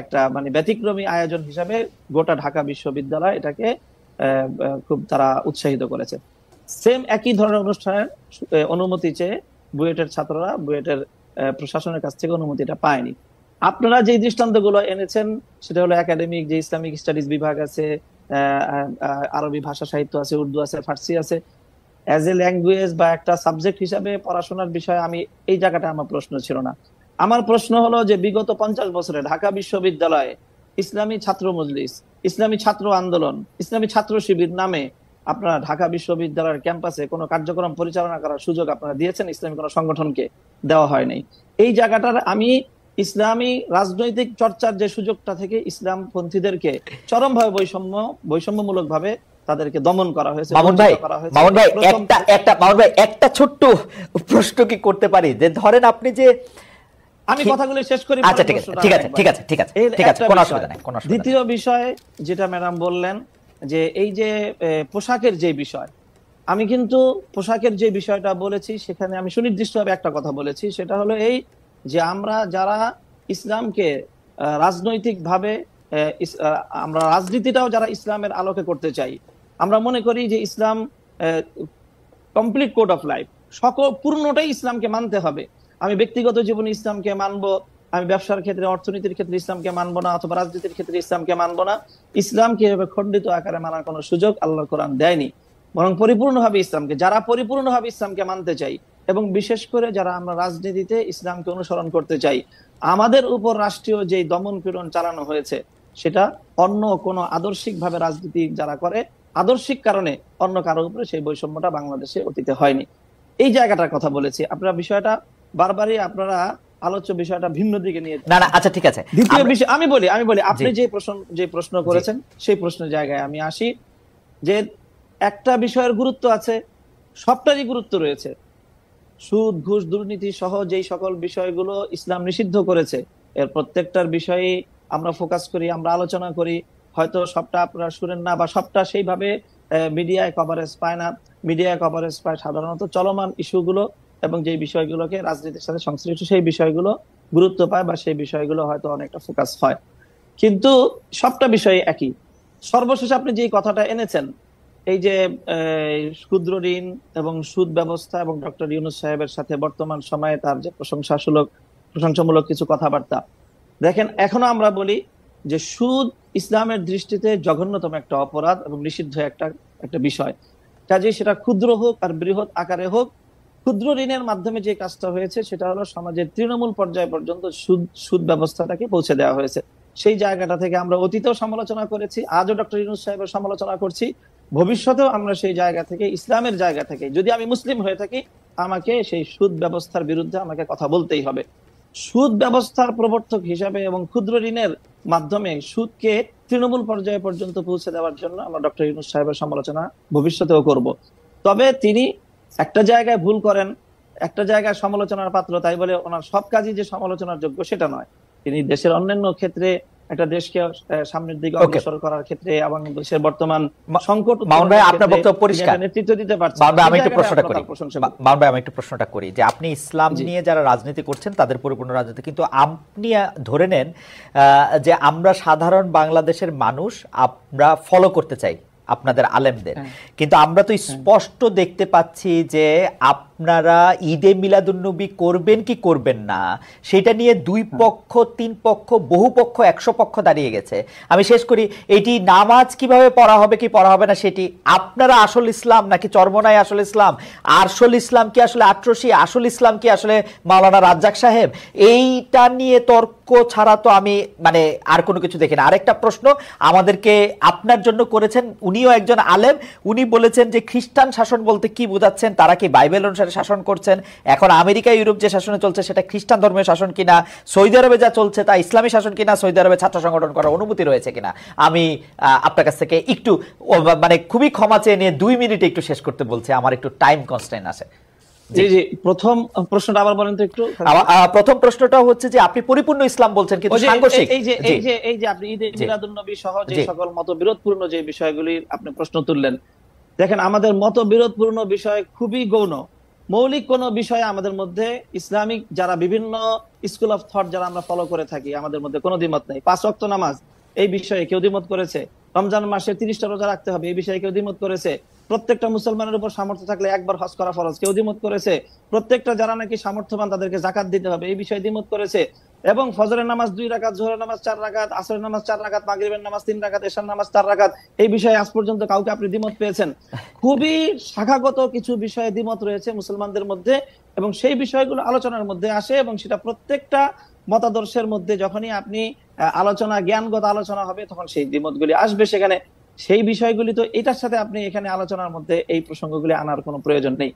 একটা মানে ব্যতিক্রমী আয়োজন হিসাবে গোটা ঢাকা বিশ্ববিদ্যালয় এটাকে খুব তারা উৎসাহিত করেছে। সেম একই ধরনের অনুষ্ঠানের অনুমতি চেয়ে বুয়েটের ছাত্ররা বুয়েটের প্রশাসনের কাছ থেকে অনুমতিটা পায়নি। আপনারা যে দৃষ্টান্তগুলো এনেছেন সেটা হলো একাডেমিক যে ইসলামিক স্টাডিজ বিভাগ আছে, আরবি ভাষা সাহিত্য আছে, উর্দু আছে, ফার্সি আছে, অ্যাজ এ ল্যাঙ্গুয়েজ বা একটা সাবজেক্ট হিসাবে পড়াশোনার বিষয়ে আমি এই জায়গাটা আমার প্রশ্ন ছিল না। আমার প্রশ্ন হলো যে বিগত 50 বছরে ঢাকা বিশ্ববিদ্যালয়ে ইসলামী ছাত্র মজলিস, ইসলামী ছাত্র আন্দোলন, ইসলামী ছাত্র শিবির নামে আপনারা ঢাকা বিশ্ববিদ্যালয়ের ক্যাম্পাসে কোনো কার্যক্রম পরিচালনা করার সুযোগ আপনারা দিয়েছেন, ইসলামী কোনো সংগঠনকে দেওয়া হয়নি। এই জায়গাটার আমি ইসলামী রাজনৈতিক চর্চার যে সুযোগটা থেকে ইসলামপন্থীদেরকে চরমভাবে বৈষম্যমূলক ভাবে তাদেরকে দমন করা হয়েছে। মামুন ভাই একটা ছোট্ট প্রশ্ন কি করতে পারি, যে ধরেন আপনি যে, আমি কথাগুলো শেষ করি। আচ্ছা ঠিক আছে, কোনো অসুবিধা নাই। দ্বিতীয় বিষয় যেটা ম্যাডাম বললেন যে এই যে পোশাকের যে বিষয়, আমি কিন্তু পোশাকের যে বিষয়টা বলেছি সেখানে আমি সুনির্দিষ্টভাবে একটা কথা বলেছি, সেটা হলো এই যে আমরা যারা ইসলামকে রাজনৈতিকভাবে আমরা রাজনীতিটাও যারা ইসলামের আলোকে করতে চাই, আমরা মনে করি যে ইসলাম কমপ্লিট কোড অফ লাইফ, সকল পূর্ণটাই ইসলামকে মানতে হবে। আমি ব্যক্তিগত জীবনে ইসলামকে মানবো, আমি ব্যবসার ক্ষেত্রে, অর্থনীতির ক্ষেত্রে ইসলামকে মানবো না, অথবা রাজনীতির ক্ষেত্রে ইসলামকে মানবো না। ইসলামকে এভাবে খণ্ডিত আকারে মানার কোনো সুযোগ আল্লাহর কোরআন দেয়নি, বরং পরিপূর্ণভাবে ইসলামকে, যারা পরিপূর্ণভাবে ইসলামকে মানতে চাই, এবং বিশেষ করে যারা আমরা রাজনীতিতে ইসলামকে অনুসরণ করতে চাই, আমাদের উপর রাষ্ট্রীয় যে দমন পীড়ন চালানো হয়েছে সেটা অন্য কোনো আদর্শিকভাবে রাজনীতি যারা করে, আদর্শিক কারণে অন্য কারো উপরে সেই বৈষম্যটা বাংলাদেশে অতীতে হয়নি। এই জায়গাটার কথা বলেছি। আপনারা বিষয়টা বারবারই আপনারা আলোচ্য বিষয়টা ভিন্ন দিকে নিয়ে না। আচ্ছা ঠিক আছে। দ্বিতীয় বিষয় আমি বলি আপনি যে প্রশ্ন করেছেন সেই প্রশ্নের জায়গায় আমি আসি, যে একটা বিষয়ের গুরুত্ব আছে, সবটারই গুরুত্ব রয়েছে। সুদ, ঘুষ, দুর্নীতি সহ যেই সকল বিষয়গুলো ইসলাম নিষিদ্ধ করেছে, এর প্রত্যেকটার বিষয়ে আমরা ফোকাস করি, আমরা আলোচনা করি। হয়তো সবটা আপনারা শুনেন না, বা সবটা সেইভাবে মিডিয়ায় কভারেজ পায় না। মিডিয়ায় কভারেজ পায় সাধারণত চলমান ইস্যুগুলো এবং যে বিষয়গুলোকে রাজনীতির সাথে সংশ্লিষ্ট সেই বিষয়গুলো গুরুত্ব পায় বা সেই বিষয়গুলো হয়তো অনেকটা ফোকাস হয়, কিন্তু সবটা বিষয় একই। সর্বশেষ আপনি যে কথাটা এনেছেন, এই যে ক্ষুদ্র ঋণ এবং সুদ ব্যবস্থা এবং ডক্টর ইউনূস সাহেবের সাথে বর্তমান সময়ে তার যে প্রশংসামূলক কিছু কথাবার্তা, দেখেন এখনো আমরা বলি যে সুদ ইসলামের দৃষ্টিতে জঘন্যতম একটা অপরাধ এবং নিষিদ্ধ একটা একটা বিষয়। কাজেই সেটা ক্ষুদ্র হোক আর বৃহৎ আকারে হোক, ক্ষুদ্র ঋণের মাধ্যমে যে কাজটা হয়েছে সেটা হলো সমাজের তৃণমূল পর্যায় পর্যন্ত সুদ ব্যবস্থাটাকে পৌঁছে দেওয়া হয়েছে। সেই জায়গাটা থেকে আমরা অতীতেও সমালোচনা করেছি, আজও ডক্টর ইউনূস সাহেবের সমালোচনা করছি, ভবিষ্যতেও আমরা সেই জায়গা থেকে, ইসলামের জায়গা থেকে, যদি আমি মুসলিম হয়ে থাকি আমাকে সেই সুদ ব্যবস্থার বিরুদ্ধে আমাকে কথা বলতেই হবে। সুদ ব্যবস্থার প্রবর্তক হিসাবে এবং ক্ষুদ্র ঋণের মাধ্যমে সুদকে তৃণমূল পর্যায়ে পর্যন্ত পৌঁছে দেওয়ার জন্য আমরা ডক্টর ইউনূস সাহেবের সমালোচনা ভবিষ্যতেও করব। তবে তিনি একটা জায়গায় ভুল করেন, একটা জায়গায় সমালোচনার পাত্র, তাই বলে ওনার সব কাজই যে সমালোচনার যোগ্য সেটা নয়। তিনি দেশের অন্যান্য ক্ষেত্রে একটা দেশকে সামনের দিকে অগ্রসর করার ক্ষেত্রে এবং দেশের বর্তমান সংকট মামুন ভাই, আপনার বক্তব্য পরিষ্কার, নেতৃত্ব দিতে পারছেন। আমি একটু প্রশ্নটা করি, মামুন ভাই আমি একটু প্রশ্নটা করি যে আপনি ইসলাম নিয়ে যারা রাজনীতি করছেন তাদের পরিপূর্ণ রাজনীতি, কিন্তু আপনি ধরে নেন যে আমরা সাধারণ বাংলাদেশের মানুষ আমরা ফলো করতে চাই আপনাদের আলেমদের, কিন্তু আমরা তো স্পষ্ট দেখতে পাচ্ছি যে আপনারা ঈদে মিলাদুন্নবী করবেন কি করবেন না সেটা নিয়ে দুই পক্ষ, তিন পক্ষ, বহু পক্ষ, 100 পক্ষ দাঁড়িয়ে গেছে। আমি শেষ করি, এটি নামাজ কিভাবে পড়া হবে কি পড়া হবে না সেটি আপনারা আসল ইসলাম নাকি চরমনাই আসল ইসলাম, আসল ইসলাম কি আসলে আটরশি, আসল ইসলাম কি আসলে মাওলানা রাজ্জাক সাহেব, এইটা নিয়ে তর্ক ছাড়া তো আমি মানে আর কোনো কিছু দেখি না। আরেকটা প্রশ্ন আমাদেরকে আপনার জন্য করেছেন, উনিও একজন আলেম, উনি বলেছেন যে খ্রিস্টান শাসন বলতে কি বোঝাচ্ছেন, তারা কি বাইবেল অনুসারে শাসন করছেন, এখন আমেরিকা ইউরোপ যে শাসনে চলছে সেটা খ্রিস্টান ধর্মের শাসন কিনা, সৌদি আরবে যা চলছে তা ইসলামী শাসন কিনা, সৌদি আরবে ছাত্র সংগঠন করার অনুমতি রয়েছে কিনা। আমি আপনার কাছ থেকে একটু মানে খুবই ক্ষমা চেয়ে নিয়ে 2 মিনিটে একটু শেষ করতে বলছি, আমার একটু টাইম কনস্ট্রেইন আছে। জি জি, প্রথম প্রশ্নটা আবার বলেন তো একটু। প্রথম প্রশ্নটা হচ্ছে যে আপনি পরিপূর্ণ ইসলাম বলছেন কিন্তু সাংঘর্ষিক, এই যে আপনি ঈদে মিলাদুন্নবী সহ যে সকল মতবিরোধপূর্ণ যে বিষয়গুলি আপনি প্রশ্ন তুললেন, দেখেন আমাদের মতবিরোধপূর্ণ বিষয় খুবই গৌণ। মৌলিক কোন বিষয়ে আমাদের মধ্যে ইসলামিক যারা বিভিন্ন স্কুল অফ থট যারা আমরা ফলো করে থাকি আমাদের মধ্যে কোনো দ্বিমত নেই। 5 ওয়াক্ত নামাজ এই বিষয়ে কেউ দ্বিমত করেছে, রমজান মাসে 30টা রোজা রাখতে হবে এই বিষয়ে কেউ দ্বিমত করেছে, প্রত্যেকটা মুসলমানের উপর সামর্থ্য থাকলে একবার হজ করা ফরজ কেউ দ্বিমত করেছে, প্রত্যেকটা যারা নাকি সামর্থ্যবান তাদেরকে যাকাত দিতে হবে এই বিষয়ে দ্বিমত করেছে, এবং ফজরের নামাজ 2 রাকাত, জোহরের নামাজ 4 রাকাত, আসরের নামাজ 4 রাকাত, মাগরিবের নামাজ 3 রাকাত, এশার নামাজ 4 রাকাত, এই বিষয়ে আজ পর্যন্ত কাউকে আপনি দ্বিমত পেয়েছেন? খুবই শাখাগত কিছু বিষয়ে দ্বিমত রয়েছে মুসলমানদের মধ্যে এবং সেই বিষয়গুলো আলোচনার মধ্যে আসে এবং সেটা প্রত্যেকটা মতাদর্শের মধ্যে যখনই আপনি আলোচনা, জ্ঞানগত আলোচনা হবে তখন সেই দ্বিমতগুলি আসবে সেখানে। সেই বিষয়গুলি তো এটার সাথে আপনি এখানে আলোচনার মধ্যে এই প্রসঙ্গগুলি আনার কোনো প্রয়োজন নেই।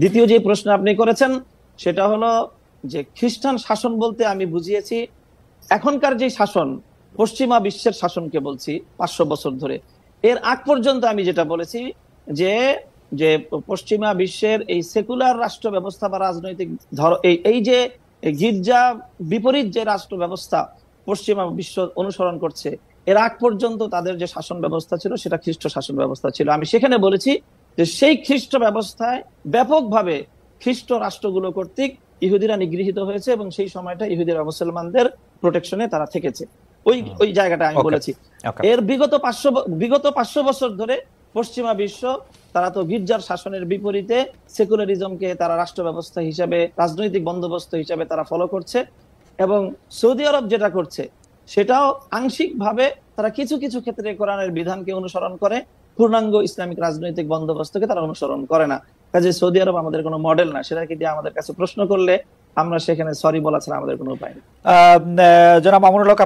দ্বিতীয় যে প্রশ্ন আপনি করেছেন সেটা হলো যে খ্রিস্টান শাসন বলতে আমি বুঝিয়েছি এখনকার যে শাসন পশ্চিমা বিশ্বের শাসনকে বলছি 500 বছর ধরে। এর আগ পর্যন্ত আমি যেটা বলেছি যে যে পশ্চিমা বিশ্বের এই সেকুলার রাষ্ট্র ব্যবস্থা বা রাজনৈতিক এই যে গির্জা বিপরীত যে রাষ্ট্র ব্যবস্থা পশ্চিমা বিশ্ব অনুসরণ করছে, এর আগ পর্যন্ত তাদের যে শাসন ব্যবস্থা ছিল সেটা খ্রিস্ট শাসন ব্যবস্থা ছিল। আমি সেখানে বলেছি যে সেই খ্রিস্ট ব্যবস্থায় ব্যাপকভাবে খ্রিস্ট রাষ্ট্রগুলো কর্তৃক ইহুদিরা নিগৃহীত হয়েছে এবং সেই সময়টা ইহুদিরা মুসলমানদের প্রোটেকশনে তারা থেকেছে। ওই জায়গাটা আমি বলেছি। এর বিগত 500 বছর ধরে পশ্চিমা বিশ্ব তারা তো গির্জার শাসনের বিপরীতে সেকুলারিজমকে তারা রাষ্ট্র ব্যবস্থা হিসাবে, রাজনৈতিক বন্দোবস্ত হিসাবে তারা ফলো করছে এবং সৌদি আরব যেটা করছে সেটাও আংশিকভাবে তারা কিছু কিছু ক্ষেত্রে কোরআনের বিধানকে অনুসরণ করে, পূর্ণাঙ্গ ইসলামিক রাজনৈতিক বন্দোবস্তকে তারা অনুসরণ করে না। কাজে সৌদি আরব আমাদের কোনো মডেল না, সেটাকে দিয়ে আমাদের কাছে প্রশ্ন করলে আমরা সেখানে সরি বলা ছাড়া আমাদের কোনো উপায় নেই। জনাব মামুনুল হক,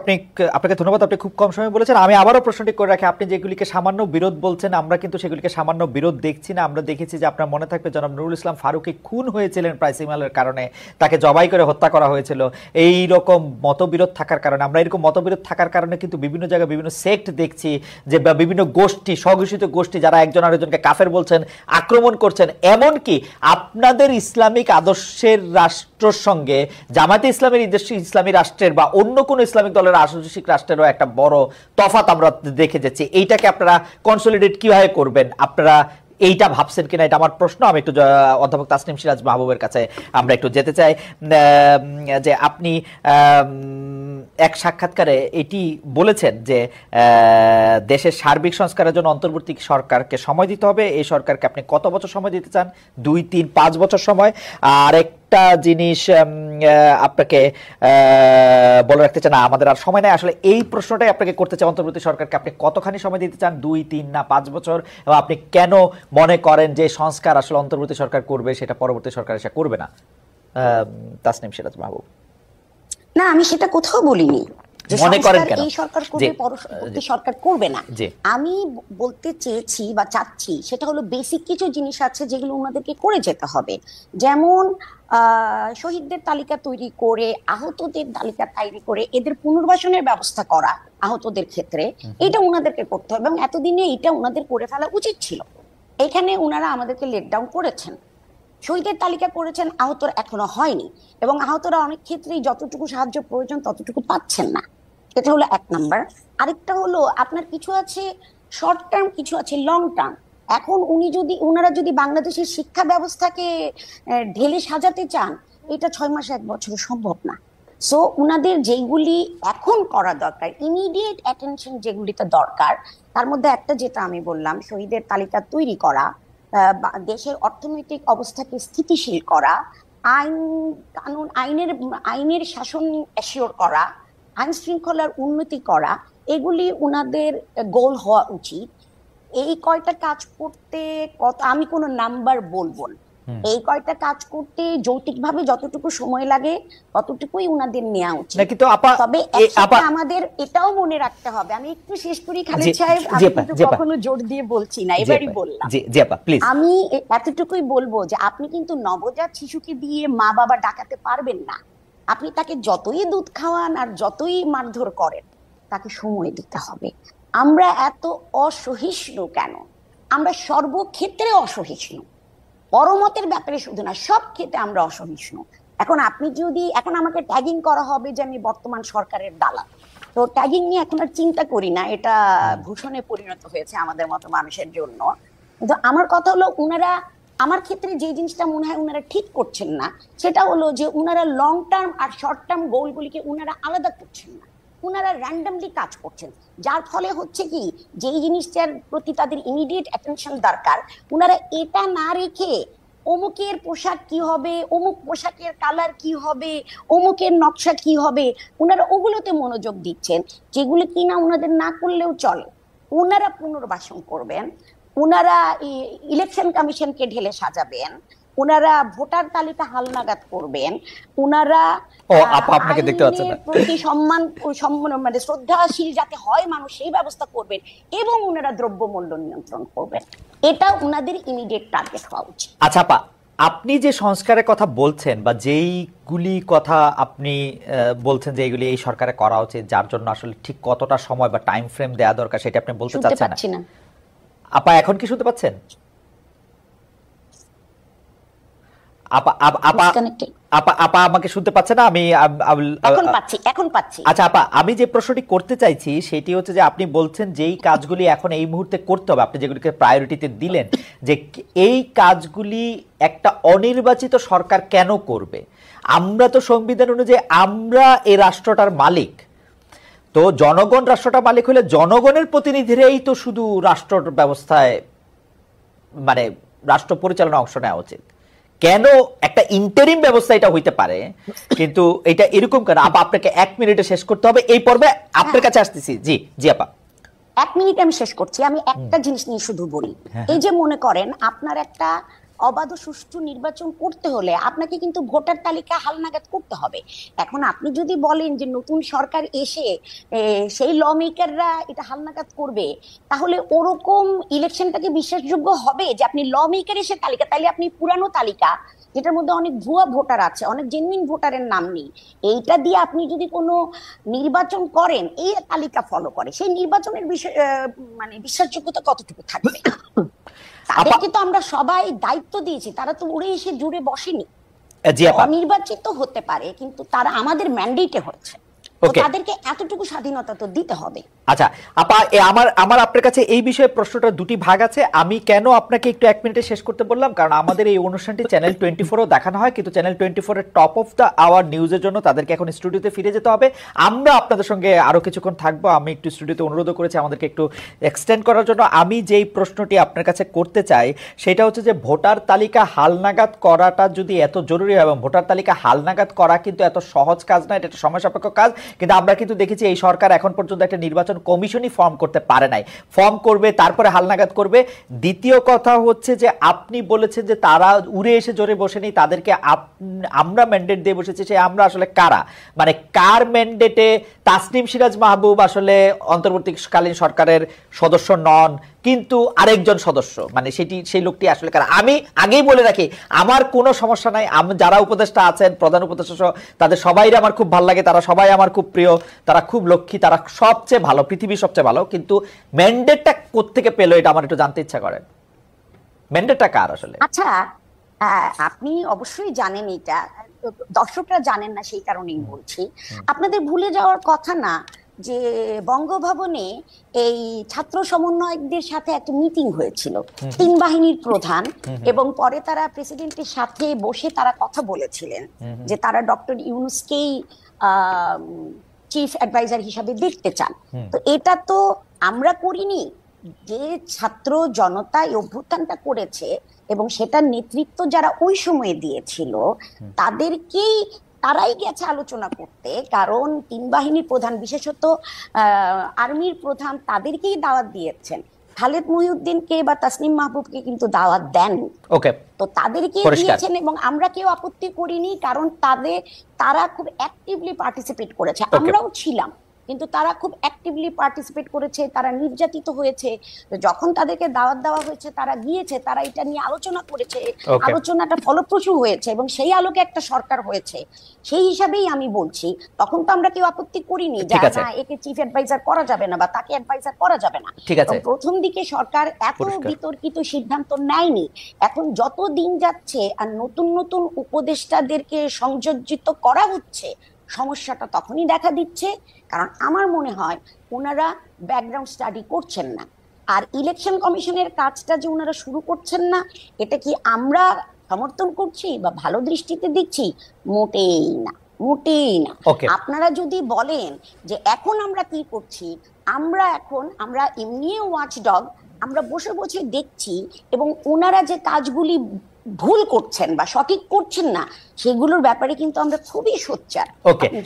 আপনাকে ধন্যবাদ, আপনি খুব কম সময় বলেছেন। আমি আবারও প্রশ্নটি করে রাখি, আপনি যেগুলিকে সামান্য বিরোধ বলছেন আমরা কিন্তু সেগুলিকে সামান্য বিরোধ দেখছি না। আমরা দেখেছি যে আপনার মনে থাকবে জনাব নুরুল ইসলাম ফারুকী খুন হয়েছিলেন প্রাইসিমালের কারণে, তাকে জবাই করে হত্যা করা হয়েছিল। এই রকম মতবিরোধ থাকার কারণে, আমরা এরকম মতবিরোধ থাকার কারণে কিন্তু বিভিন্ন জায়গায় বিভিন্ন সেক্ট দেখছি যে বিভিন্ন গোষ্ঠী, স্বঘোষিত গোষ্ঠী যারা একজন আরেকজনকে কাফের বলছেন, আক্রমণ করছেন। এমনকি আপনাদের ইসলামিক আদর্শের রাষ্ট্রের সঙ্গে জামায়াতে ইসলামের ইসলামী রাষ্ট্রের বা অন্য কোন ইসলামিক দলের আদর্শিক রাষ্ট্রেরও একটা বড় তফাৎ আমরা দেখে যাচ্ছি। এইটাকে আপনারা কনসলিডেট কিভাবে করবেন? আপনারা এইটা ভাবছেন কিনা, এটা আমার প্রশ্ন। আমি একটু অধ্যাপক তাসনিম সিরাজ মাহবুবের কাছে আমরা একটু যেতে চাই, যে আপনি এক সাক্ষাৎকারে এটি বলেছেন যে দেশের সার্বিক সংস্কারের জন্য অন্তর্বর্তী সরকারকে সময় দিতে হবে। এই সরকারকে আপনি কত বছর সময় দিতে চান? 2, 3, 5 বছর সময়? আর একটা জিনিস আপনাকে বলে রাখতে চান, আমাদের আর সময় নাই, আসলে এই প্রশ্নটাই আপনাকে করতে চাই, অন্তর্বর্তী সরকারকে আপনি কতখানি সময় দিতে চান, 2, 3 না 5 বছর? এবং আপনি কেন মনে করেন যে সংস্কার আসলে অন্তর্বর্তী সরকার করবে, সেটা পরবর্তী সরকার এসে করবে না? তাসনিম সিরাজ মাহবুব। না, আমি সেটা কোথাও বলিনি যে মনে করেন কেন এই সরকার করবে, পরবর্তী সরকার করবে না। আমি বলতে চেয়েছি বা চাচ্ছি সেটা হলো বেসিক কিছু জিনিস আছে যেগুলো ওনাদেরকে করে যেতে হবে। যেমন শহীদদের তালিকা তৈরি করে, আহতদের তালিকা তৈরি করে এদের পুনর্বাসনের ব্যবস্থা করা আহতদের ক্ষেত্রে, এটা ওনাদেরকে করতে হবে। এবং এতদিনে এটা ওনাদের করে ফেলা উচিত ছিল। এখানে ওনারা আমাদেরকে লেট ডাউন করেছেন। শহীদের তালিকা করেছেন, আহতরা এখনো হয়নি, এবং আহতরা অনেক ক্ষেত্রেই যতটুকু সাহায্য প্রয়োজন ততটুকু পাচ্ছেন না। এটা হলো 1 নাম্বার। আরেকটা হলো আপনার কিছু আছে শর্ট টার্ম, কিছু আছে লং টার্ম। এখন ওনারা যদি বাংলাদেশের শিক্ষা ব্যবস্থাকে ঢেলে সাজাতে চান, এটা 6 মাস 1 বছরে সম্ভব না। সো উনাদের যেগুলি এখন করা দরকার, ইমিডিয়েট অ্যাটেনশন যেগুলিতে দরকার, তার মধ্যে একটা যেটা আমি বললাম, শহীদের তালিকা তৈরি করা, দেশের অর্থনৈতিক অবস্থাকে স্থিতিশীল করা, আইনের শাসন অ্যাসিওর করা, আইন শৃঙ্খলার উন্নতি করা, এগুলি উনাদের গোল হওয়া উচিত। এই কয়টা কাজ করতে আমি কোনো নাম্বার বলবো না। এই কয়টা কাজ করতে যৌক্তিকভাবে যতটুকু সময় লাগে ততটুকুই উনাদের নেওয়া উচিত। তবে আমাদের এটাও মনে রাখতে হবে, আমি একটু শেষ করি খালিদ সাহেব, আমি কিন্তু কখনো জোর দিয়ে বলছি না, এবারই বললাম। আমি এতটুকুই বলবো যে আপনি কিন্তু নবজাত শিশুকে দিয়ে মা বাবা ডাকাতে পারবেন না। আপনি তাকে যতই দুধ খাওয়ান আর যতই মারধর করেন, তাকে সময় দিতে হবে। আমরা এত অসহিষ্ণু কেন? আমরা সর্বক্ষেত্রে অসহিষ্ণু, পরমতের ব্যাপারে শুধু না, সব ক্ষেত্রে আমরা অসহিষ্ণু। এখন আমাকে ট্যাগিং করা হবে যে আমি বর্তমান সরকারের দালাল, তো ট্যাগিং নিয়ে এখন আর চিন্তা করি না, এটা ভূষণে পরিণত হয়েছে আমাদের মতো মানুষের জন্য। কিন্তু আমার কথা হলো, আমার ক্ষেত্রে যে জিনিসটা মনে হয় উনারা ঠিক করছেন না, সেটা হলো যে উনারা লং টার্ম আর শর্ট টার্ম গোলগুলিকে উনারা আলাদা করছেন না, উনারা র্যান্ডমলি কাজ করছেন। যার ফলে হচ্ছে কি, যেই জিনিসটার প্রতি তাদের ইমিডিয়েট অ্যাটেনশন দরকার, উনারা এটা না রেখে অমুকের পোশাক কি হবে, অমুক পোশাকের কালার কি হবে, অমুকের নকশা কি হবে, উনারা ওগুলোতে মনোযোগ দিচ্ছেন, যেগুলো কিনা উনাদের না করলেও চলে। উনারা পুনর্বাসন করবেন, উনারা ইলেকশন কমিশনকে ঢেলে সাজাবেন, উনারা ভোটার তালিকা হালনাগাদ করবেন, উনারা প্রতি সম্মান মানে শ্রদ্ধাশীল যাতে হয় মানুষ, সেই ব্যবস্থা করবেন, এবং উনারা দ্রব্যমূল্য নিয়ন্ত্রণ করবেন। এটা উনাদের ইমিডিয়েট টার্গেট হওয়া উচিত। আচ্ছা আপা, আপনি যে সংস্কারের কথা বলছেন বা যেইগুলি কথা আপনি বলছেন যে এইগুলি এই সরকারে করা উচিত, যার জন্য আসলে ঠিক কতটা সময় বা টাইম ফ্রেম দেওয়া দরকার সেটা আপনি বলতে চাচ্ছেন না। আপা এখন কি শুনতে পাচ্ছেন? আপা আমাকে শুনতে পাচ্ছে না? আমি এখন পাচ্ছি। আচ্ছা আপা, আমি যে প্রশ্নটি করতে চাইছি সেটি হচ্ছে যে আপনি বলছেন যেই কাজগুলি এখন এই মুহূর্তে করতে হবে, আপনি যেগুলিকে প্রায়োরিটিতে দিলেন, যে এই কাজগুলি একটা অনির্বাচিত সরকার কেন করবে? আমরা তো সংবিধান অনুযায়ী আমরা এই রাষ্ট্রটার মালিক, তো জনগণ রাষ্ট্রটা মালিক হলে জনগণের প্রতিনিধিরাই তো শুধু রাষ্ট্র ব্যবস্থায় মানে রাষ্ট্র পরিচালনা অংশ নেওয়া উচিত। কেন একটা ইন্টারিম ব্যবস্থা এটা হইতে পারে, কিন্তু এটা এরকম কেন? আপা আপনাকে 1 মিনিটে শেষ করতে হবে, এই পর্বে আপনার কাছে আসতেছি। জি জি আপা, 1 মিনিটে আমি শেষ করছি। আমি একটা জিনিস নিয়ে শুধু বলি, এই যে মনে করেন আপনার একটা অবাধ সুষ্ঠু নির্বাচন করতে হলে আপনাকে কিন্তু ভোটার তালিকা হালনাগাদ করতে হবে। এখন আপনি যদি বলেন যে নতুন সরকার এসে সেই ল মেকাররা এটা হালনাগাদ করবে, তাহলে ওরকম ইলেকশনটাকে বিশ্বাসযোগ্য হবে যে আপনি ল মেকার এসে তালিকা, তাহলে আপনি পুরানো তালিকা যেটার মধ্যে অনেক ভুয়া ভোটার আছে, অনেক জেনুইন ভোটারের নাম নেই, এইটা দিয়ে আপনি যদি কোনো নির্বাচন করেন, এই তালিকা ফলো করে, সেই নির্বাচনের মানে বিশ্বাসযোগ্যতা কতটুকু থাকবে? তাদেরকে তো আমরা সবাই দায়িত্ব দিয়েছি, তারা তো উড়ে এসে জুড়ে বসেনি। অনির্বাচিত হতে পারে, কিন্তু তারা আমাদের ম্যান্ডেটে হচ্ছে। তাদেরকে এতটুকু স্বাধীনতা তো দিতে হবে। আচ্ছা আপা, আমার আপনার কাছে এই বিষয়ে প্রশ্নটা দুটি ভাগ আছে। আমি কেন আপনাকে একটু 1 মিনিটে শেষ করতে বললাম, কারণ আমাদের এই অনুষ্ঠানটি চ্যানেল 24-ও দেখানো হয়, কিন্তু চ্যানেল 24 এর টপ অফ দ্য আওয়ার নিউজের জন্য তাদেরকে এখন স্টুডিওতে ফিরে যেতে হবে। আমরা আপনাদের সঙ্গে আরো কিছুক্ষণ থাকবো। আমি একটু স্টুডিওতে অনুরোধ করেছি আমাদেরকে একটু এক্সটেন্ড করার জন্য। আমি যেই প্রশ্নটি আপনার কাছে করতে চাই সেটা হচ্ছে যে ভোটার তালিকা হালনাগাদ করাটা যদি এত জরুরি হয়, এবং ভোটার তালিকা হালনাগাদ করা কিন্তু এত সহজ কাজ না, এটা একটা সময় সাপেক্ষ কাজ, কিন্তু আমরা কিন্তু দেখেছি এই সরকার এখন পর্যন্ত একটা নির্বাচন কমিশনই ফর্ম করতে পারে নাই। ফর্ম করবে, তারপরে হালনাগাদ করবে। দ্বিতীয় কথা হচ্ছে যে আপনি বলেছেন যে তারা উড়ে এসে জোরে বসেনি, তাদেরকে আমরা ম্যান্ডেট দিয়ে বসেছি। সে আমরা আসলে কারা, মানে কার ম্যান্ডেটে তাসনিম সিরাজ মাহবুব আসলে অন্তর্বর্তীকালীন সরকারের সদস্য নন, কিন্তু আরেকজন সদস্য, মানে সেই লোকটি আসলে কারা? আমি আগেই বলে রাখি, আমার কোনো সমস্যা নাই, যারা উপদেষ্টা আছেন, প্রধান উপদেষ্টা সহ তাদের সবাই আমার খুব ভালো লাগে, তারা সবাই আমার খুব প্রিয়, তারা খুব লক্ষ্মী, তারা সবচেয়ে ভালো, পৃথিবীর সবচেয়ে ভালো, কিন্তু ম্যান্ডেটটা কোত্থেকে পেলো এটা আমার একটু জানতে ইচ্ছা করে। ম্যান্ডেটটা কার আসলে? আচ্ছা, আপনি অবশ্যই জানেন, এটা দর্শকরা জানেন না, সেই কারণেই বলছি। আপনাদের ভুলে যাওয়ার কথা না যে বঙ্গভবনে এই ছাত্র সমন্বয়কদের সাথে একটা মিটিং হয়েছিল, 3 বাহিনীর প্রধান, এবং পরে তারা প্রেসিডেন্টের সাথে বসে তারা কথা বলেছিলেন যে তারা ডক্টর ইউনূসকেই চিফ অ্যাডভাইজার হিসাবে দেখতে চান। তো এটা তো আমরা করিনি, যে ছাত্র জনতা এই অভ্যুত্থানটা করেছে এবং সেটার নেতৃত্ব যারা ওই সময়ে দিয়েছিল তারাই গেছে আলোচনা করতে। কারণ 3 বাহিনীর প্রধান, বিশেষত আর্মির প্রধান, তাদেরকেই দাওয়াত দিয়েছেন। খালেদ মহিউদ্দিনকে বা তাসনিম মাহবুবকে কিন্তু দাওয়াত দেন। তো তাদেরকে দিয়েছেন এবং আমরা কেউ আপত্তি করিনি, কারণ তারা খুব অ্যাক্টিভলি পার্টিসিপেট করেছে, আমরাও ছিলাম, কিন্তু তারা খুব অ্যাক্টিভলি পার্টিসিপেট করেছে, তারা নির্যাতিত হয়েছে। যখন তাদেরকে দাওয়াত দেওয়া হয়েছে তারা গিয়েছে, তারা এটা নিয়ে আলোচনা করেছে, আলোচনাটা ফলপ্রসূ হয়েছে এবং সেই আলোকে একটা সরকার হয়েছে। সেই হিসাবেই আমি বলছি, তখন তো আমরা কেউ আপত্তি করিনি যে না, একে চিফ অ্যাডভাইজার করা যাবে না বা তাকে অ্যাডভাইজার করা যাবে না। প্রথম দিকে সরকার এত বিতর্কিত সিদ্ধান্ত নেয়নি। এখন যত দিন যাচ্ছে আর নতুন নতুন উপদেষ্টাদেরকে সংযোজিত করা হচ্ছে, সমস্যাটা তখনই দেখা দিচ্ছে। কারণ আমার মনে হয় ওনারা ব্যাকগ্রাউন্ড স্টাডি করছেন না, আর ইলেকশন কমিশনের কাজটা যে ওনারা শুরু করছেন না, এটা কি আমরা সমর্থন করছি বা ভালো দৃষ্টিতে দেখছি? মোটেই না, মোটেই না। আপনারা যদি বলেন যে এখন আমরা কি করছি, আমরা এমনি ওয়াচডগ, আমরা বসে বসে দেখছি এবং ওনারা যে কাজগুলি ভুল করছেন বা সঠিক করছেন না, সেগুলোর ব্যাপারে কিন্তু আমরা খুবই সোচ্চার।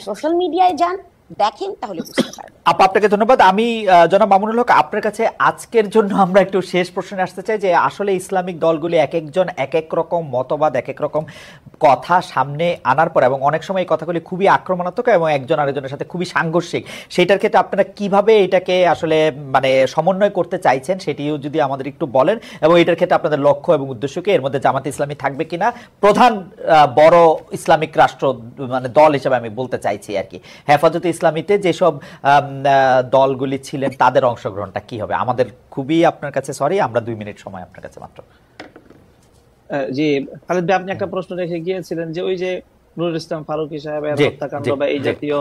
সোশ্যাল মিডিয়ায় যান, দেখেন, তাহলে বুঝতে পারবেন। আপনাকে ধন্যবাদ। আমি জনাব মামুনুল হক, আপনার কাছে আজকের জন্য আমরা একটু শেষ প্রশ্নে আসতে চাই যে আসলে ইসলামিক দলগুলি এক একজন এক এক রকম মতবাদ, এক এক রকম কথা সামনে আনার পর, এবং অনেক সময় এই কথাগুলি খুবই আক্রমণাত্মক এবং একজন আরেকজনের সাথে খুবই সাংঘর্ষিক, সেইটার ক্ষেত্রে আপনারা কিভাবে এটাকে আসলে মানে সমন্বয় করতে চাইছেন সেটিও যদি আমাদের একটু বলেন, এবং এটার ক্ষেত্রে আপনাদের লক্ষ্য এবং উদ্দেশ্য কি, এর মধ্যে জামাতে ইসলামী থাকবে কিনা, প্রধান বড় ইসলামিক রাষ্ট্র মানে দল হিসেবে আমি বলতে চাইছি আর কি, হেফাজতে ইসলামীতে যেসব দলগুলি ছিলেন তাদের অংশগ্রহণটা কি হবে? আমাদের খুবই আপনার কাছে সরি, আমরা 2 মিনিট সময় আপনার কাছে মাত্র। জি খালেদ ভাই, আপনি একটা প্রশ্ন রেখে গিয়েছিলেন যে ওই যে নুরুল ইসলাম ফারুকী সাহেবের হত্যাকাণ্ড বা এই জাতীয়।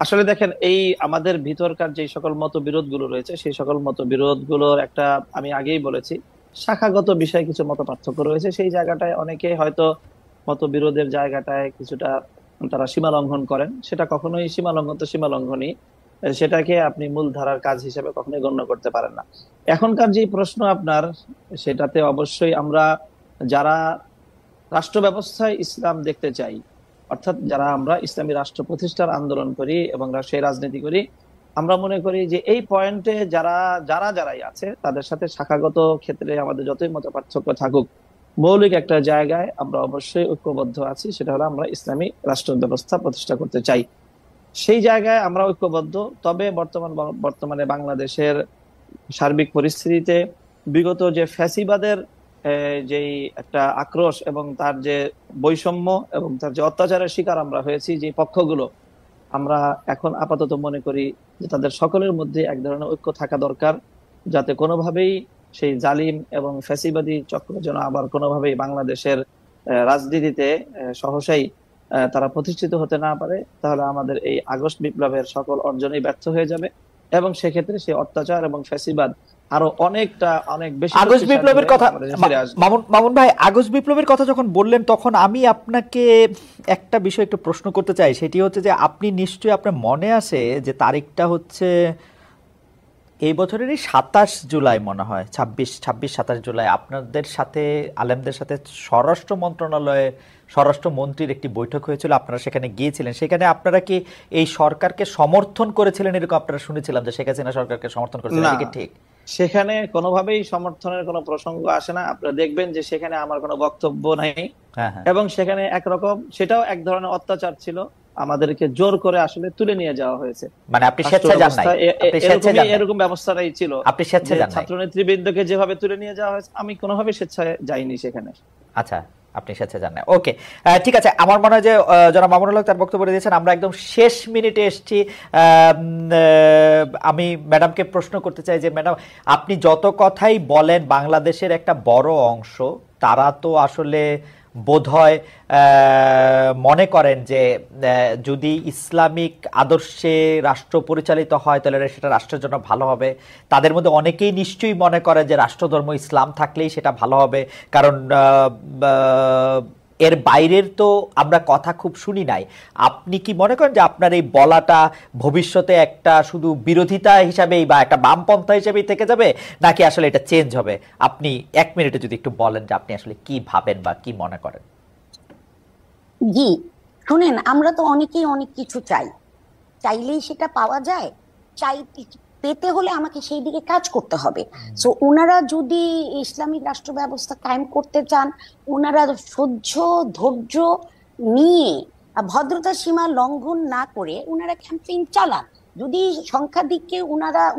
আসলে দেখেন, এই আমাদের ভিতরকার যে সকল মতবিরোধ গুলো রয়েছে, সেই সকল মতবিরোধ গুলোর একটা, আমি আগেই বলেছি, শাখাগত বিষয়ে কিছু মত পার্থক্য রয়েছে। সেই জায়গাটায় অনেকে হয়তো মতবিরোধের জায়গাটায় কিছুটা তারা সীমা লঙ্ঘন করেন, সেটা কখনোই সীমা লঙ্ঘন তো সীমা লঙ্ঘনই, সেটাকে আপনি মূল ধারার কাজ হিসেবে কখনোই গণ্য করতে পারেন না। এখনকার যে প্রশ্ন আপনার, সেটাতে অবশ্যই আমরা যারা রাষ্ট্র ব্যবস্থায় ইসলাম দেখতে চাই, অর্থাৎ যারা আমরা ইসলামী রাষ্ট্র প্রতিষ্ঠার আন্দোলন করি এবং সেই রাজনীতি করি, আমরা মনে করি যে এই পয়েন্টে যারাই আছে তাদের সাথে শাখাগত ক্ষেত্রে আমাদের যতই মত পার্থক্য থাকুক, মৌলিক একটা জায়গায় আমরা অবশ্যই ঐক্যবদ্ধ আছি, সেটা হলো আমরা ইসলামী রাষ্ট্র ব্যবস্থা প্রতিষ্ঠা করতে চাই। সেই জায়গায় আমরা ঐক্যবদ্ধ। তবে বর্তমানে বাংলাদেশের সার্বিক পরিস্থিতিতে বিগত যে ফ্যাসিবাদের যেই একটা আক্রোশ এবং তার যে বৈষম্য এবং তার যে অত্যাচারের শিকার আমরা হয়েছি যে পক্ষগুলো, আমরা এখন আপাতত মনে করি যে তাদের সকলের মধ্যে এক ধরনের ঐক্য থাকা দরকার, যাতে কোনোভাবেই সেই জালিম এবং ফ্যাসিবাদী চক্র যেন আবার কোনোভাবেই বাংলাদেশের রাজনীতিতে সহসাই তারা প্রতিষ্ঠিত হতে না পারে, তাহলে আমাদের এই আগস্ট বিপ্লবের সকল অর্জনই ব্যর্থ হয়ে যাবে, এবং সেক্ষেত্রে সেই অত্যাচার এবং ফ্যাসিবাদ আরো অনেক বেশি আগস্ট বিপ্লবের কথা ফিরে আসবে। মামুন ভাই, আগস্ট বিপ্লবের কথা যখন বললেন তখন আমি আপনাকে একটা বিষয় একটু প্রশ্ন করতে চাই। সেটি হচ্ছে যে আপনি নিশ্চয়ই, আপনার মনে আছে যে তারিখটা হচ্ছে এই বছরেরই 27 জুলাই মনে হয়, 27 জুলাই আপনাদের সাথে, আলেমদের সাথে স্বরাষ্ট্র মন্ত্রণালয়ে স্বরাষ্ট্রমন্ত্রীর একটি বৈঠক হয়েছিল, আপনারা সেখানে গিয়েছিলেন। সেখানে আপনারা কি এই সরকারকে সমর্থন করেছিলেন এরকম আপনারা শুনেছিলাম যে শেখ হাসিনা সরকারকে সমর্থন করেছিলেন, এটা কি ঠিক? সেখানে কোনোভাবেই সমর্থনের কোনো প্রসঙ্গ আসে না। আপনারা দেখবেন যে সেখানে আমার কোনো বক্তব্য নাই, এবং সেখানে একরকম সেটাও এক ধরনের অত্যাচার ছিল, আমাদেরকে জোর করে আসলে তুলে নিয়ে যাওয়া হয়েছে। মানে আপনি স্বেচ্ছায় যান নাই? এরকম ব্যবস্থাটাই ছিল। আপনি স্বেচ্ছায় যান নাই? ছাত্র নেতৃবৃন্দকে যেভাবে তুলে নিয়ে যাওয়া হয়েছে, আমি কোনোভাবে স্বেচ্ছায় যাইনি সেখানে। আচ্ছা, আপনি স্বেচ্ছায় যান না, ওকে, ঠিক আছে। আমার মনে হয় যে জনাব মামুনুল হক তার বক্তব্য দিয়েছেন, আমরা একদম শেষ মিনিটে এসেছি। আমি ম্যাডামকে প্রশ্ন করতে চাই যে ম্যাডাম, আপনি যত কথাই বলেন বাংলাদেশের একটা বড় অংশ তারা তো আসলে বোধহয় মনে করেন যে যদি ইসলামিক আদর্শে রাষ্ট্র পরিচালিত হয় তাহলে সেটা রাষ্ট্রের জন্য ভালো হবে। তাদের মধ্যে অনেকেই নিশ্চয়ই মনে করে যে রাষ্ট্রধর্ম ইসলাম থাকলেই সেটা ভালো হবে, কারণ এর বাইরের তো আমরা কথা খুব শুনি নাই। আপনি কি মনে করেন যে আপনার এই বলাটা ভবিষ্যতে একটা শুধু বিরোধিতা হিসাবেই বা একটা বামপন্থা হিসেবেই থেকে যাবে, নাকি আসলে এটা চেঞ্জ হবে? আপনি 1 মিনিটে যদি একটু বলেন যে আপনি আসলে কি ভাবেন বা কি মনে করেন। জি, শুনেন, আমরা তো অনেকেই অনেক কিছু চাই, চাইলেই সেটা পাওয়া যায়? পেতে হলে আমাকে সেই দিকে কাজ করতে হবে। সো ওনারা যদি ইসলামিক রাষ্ট্র ব্যবস্থা কায়েম করতে চান, ওনারা সহ্য ধৈর্য নিয়ে ভদ্রতার সীমা লঙ্ঘন না করে ওনারা ক্যাম্পেইন চালান। যদি সংখ্যাধিক্যে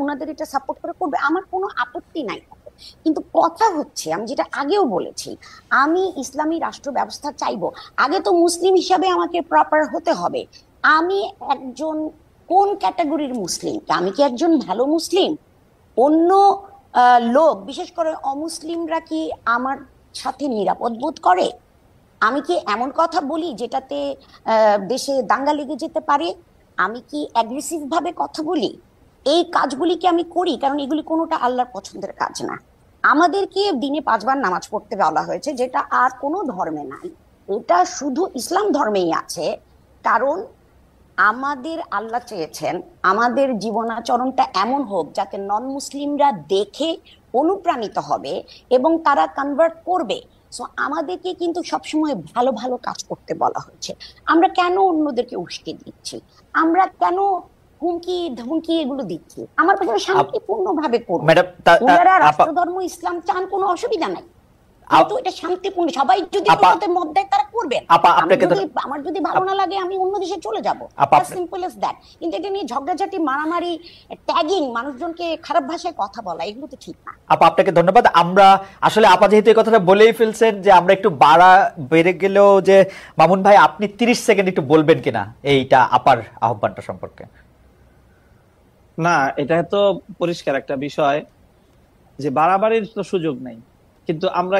ওনাদের এটা সাপোর্ট করবে, আমার কোনো আপত্তি নাই। কিন্তু কথা হচ্ছে, আমি যেটা আগেও বলেছি, আমি ইসলামী রাষ্ট্র ব্যবস্থা চাইবো, আগে তো মুসলিম হিসাবে আমাকে প্রপার হতে হবে। আমি একজন কোন ক্যাটাগরির মুসলিম? আমি কি একজন ভালো মুসলিম? অন্য লোক, বিশেষ করে অমুসলিমরা কি আমার সাথে নিরাপদ বোধ করে? আমি কি এমন কথা বলি যেটাতে দেশে দাঙ্গা লেগে যেতে পারে? আমি কি অ্যাগ্রেসিভ ভাবে কথা বলি? এই কাজগুলি কি আমি করি? কারণ এগুলি কোনোটা আল্লাহর পছন্দের কাজ না। আমাদেরকে দিনে 5 বার নামাজ পড়তে বলা হয়েছে, যেটা আর কোনো ধর্মে নাই, এটা শুধু ইসলাম ধর্মেই আছে। কারণ আমাদের আল্লাহ চেয়েছেন আমাদের জীবনাচরণটা এমন হোক যাতে নন মুসলিমরা দেখে অনুপ্রাণিত হবে এবং তারা কনভার্ট করবে। সো আমাদেরকে কিন্তু সবসময় ভালো ভালো কাজ করতে বলা হয়েছে। আমরা কেন অন্যদেরকে উস্কে দিচ্ছি? আমরা কেন হুমকি ধমকি এগুলো দিচ্ছি? আমার কাছে শান্তিপূর্ণ ভাবে করব। ওনারা রাষ্ট্রধর্ম ইসলাম চান, কোনো অসুবিধা নাই, কিন্তু এটা শান্তিপূর্ণ। সবাই যদি মত দেয় তারা করবেন। আমার যদি ভালো না লাগে আমি অন্য দেশে চলে যাবো, সিম্পল এজ দ্যাট। কিন্তু এটা নিয়ে ঝগড়াঝাটি, মারামারি, ট্যাগিং, মানুষজনকে খারাপ ভাষায় কথা বলা, এগুলো তো ঠিক না। আপা, আপনাকে ধন্যবাদ। আমরা আসলে আপা যেহেতু এই কথাটা বলেই ফেলছেন যে আমরা একটু বেড়ে গেলেও যে মামুন ভাই আপনি 30 সেকেন্ড একটু বলবেন কিনা এইটা আপার আহ্বানটা সম্পর্কে। না, এটা তো পরিষ্কার একটা বিষয় যে বাড়াবাড়ির তো সুযোগ নেই, কিন্তু আমরা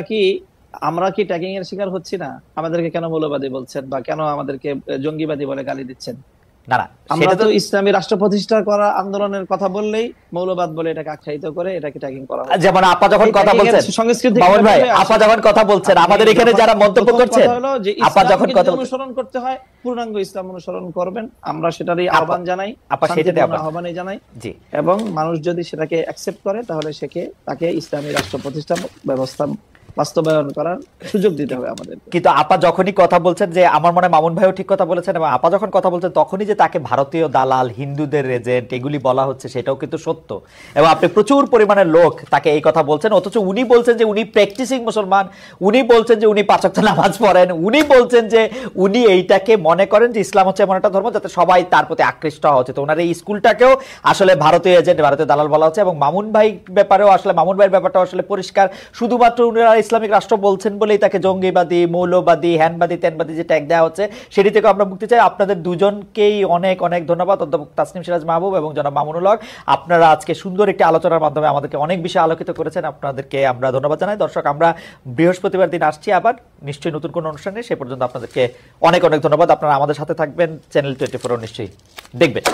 কি ট্যাগিং এর শিকার হচ্ছি না? আমাদেরকে কেন মৌলবাদী বলছেন বা কেন আমাদেরকে জঙ্গিবাদী বলে গালি দিচ্ছেন? না না, আমরা তো ইসলামী রাষ্ট্র প্রতিষ্ঠা করা আন্দোলনের কথা বললেই মৌলবাদ বলে এটাকে আখ্যায়িত করে এটাকে ট্যাগিং করা হয়। যেমন আপা যখন কথা বলছেন, সংস্কৃতি মামুন ভাই, আপা যখন কথা বলছেন, আমাদের এখানে যারা মন্তব্য করছেন, আপা যখন কথা অনুসরণ করতে হয় পূর্ণাঙ্গ ইসলাম অনুসরণ করবেন, আমরা সেটারই আহ্বান জানাই, আপা সেটারই আহ্বানই জানাই। জি, এবং মানুষ যদি সেটাকে অ্যাকসেপ্ট করে তাহলে তাকে ইসলামী রাষ্ট্র প্রতিষ্ঠা ব্যবস্থা বাস্তবায়ন করার সুযোগ দিতে হবে আমাদের। কিন্তু আপা যখনই কথা বলছেন, যে আমার মনে হয় মামুন ভাইও ঠিক কথা বলেছেন, এবং আপা যখন কথা বলছেন তখনই যে তাকে ভারতীয় দালাল, হিন্দুদের এজেন্ট এগুলি বলা হচ্ছে সেটাও কিন্তু সত্য। এবং আপনি প্রচুর পরিমাণে লোক তাকে এই কথা বলছেন, অথচ উনি বলছেন যে উনি প্র্যাকটিসিং মুসলমান, উনি বলছেন যে উনি 5 ওয়াক্ত নামাজ পড়েন, উনি বলছেন যে উনি এইটাকে মনে করেন যে ইসলাম হচ্ছে এমন একটা ধর্ম যাতে সবাই তার প্রতি আকৃষ্ট হওয়া উচিত। ওনার এই স্কুলটাকেও আসলে ভারতীয় এজেন্ট, ভারতীয় দালাল বলা হচ্ছে। এবং মামুন ভাই ব্যাপারেও আসলে, মামুন ভাইয়ের ব্যাপারটাও আসলে পরিষ্কার, শুধুমাত্র উনারা ইসলামিক রাষ্ট্র বলছেন বলেই তাকে জঙ্গিবাদী, মৌলবাদী, হ্যানবাদী, ত্যানবাদী যে ট্যাগ দেওয়া হচ্ছে সেটি থেকে আমরা মুক্তি চাই। আপনাদের দুজনকেই অনেক অনেক ধন্যবাদ, অধ্যাপক তাসনিম সিরাজ মাহবুব এবং জনাব মামুনুল হক। আপনারা আজকে সুন্দর একটি আলোচনার মাধ্যমে আমাদেরকে অনেক বেশি আলোকিত করেছেন, আপনাদেরকে আমরা ধন্যবাদ জানাই। দর্শক, আমরা বৃহস্পতিবার দিন আসছি আবার নিশ্চয়ই নতুন কোনো অনুষ্ঠানে, সে পর্যন্ত আপনাদেরকে অনেক অনেক ধন্যবাদ। আপনারা আমাদের সাথে থাকবেন, চ্যানেল 24 নিশ্চয়ই দেখবেন।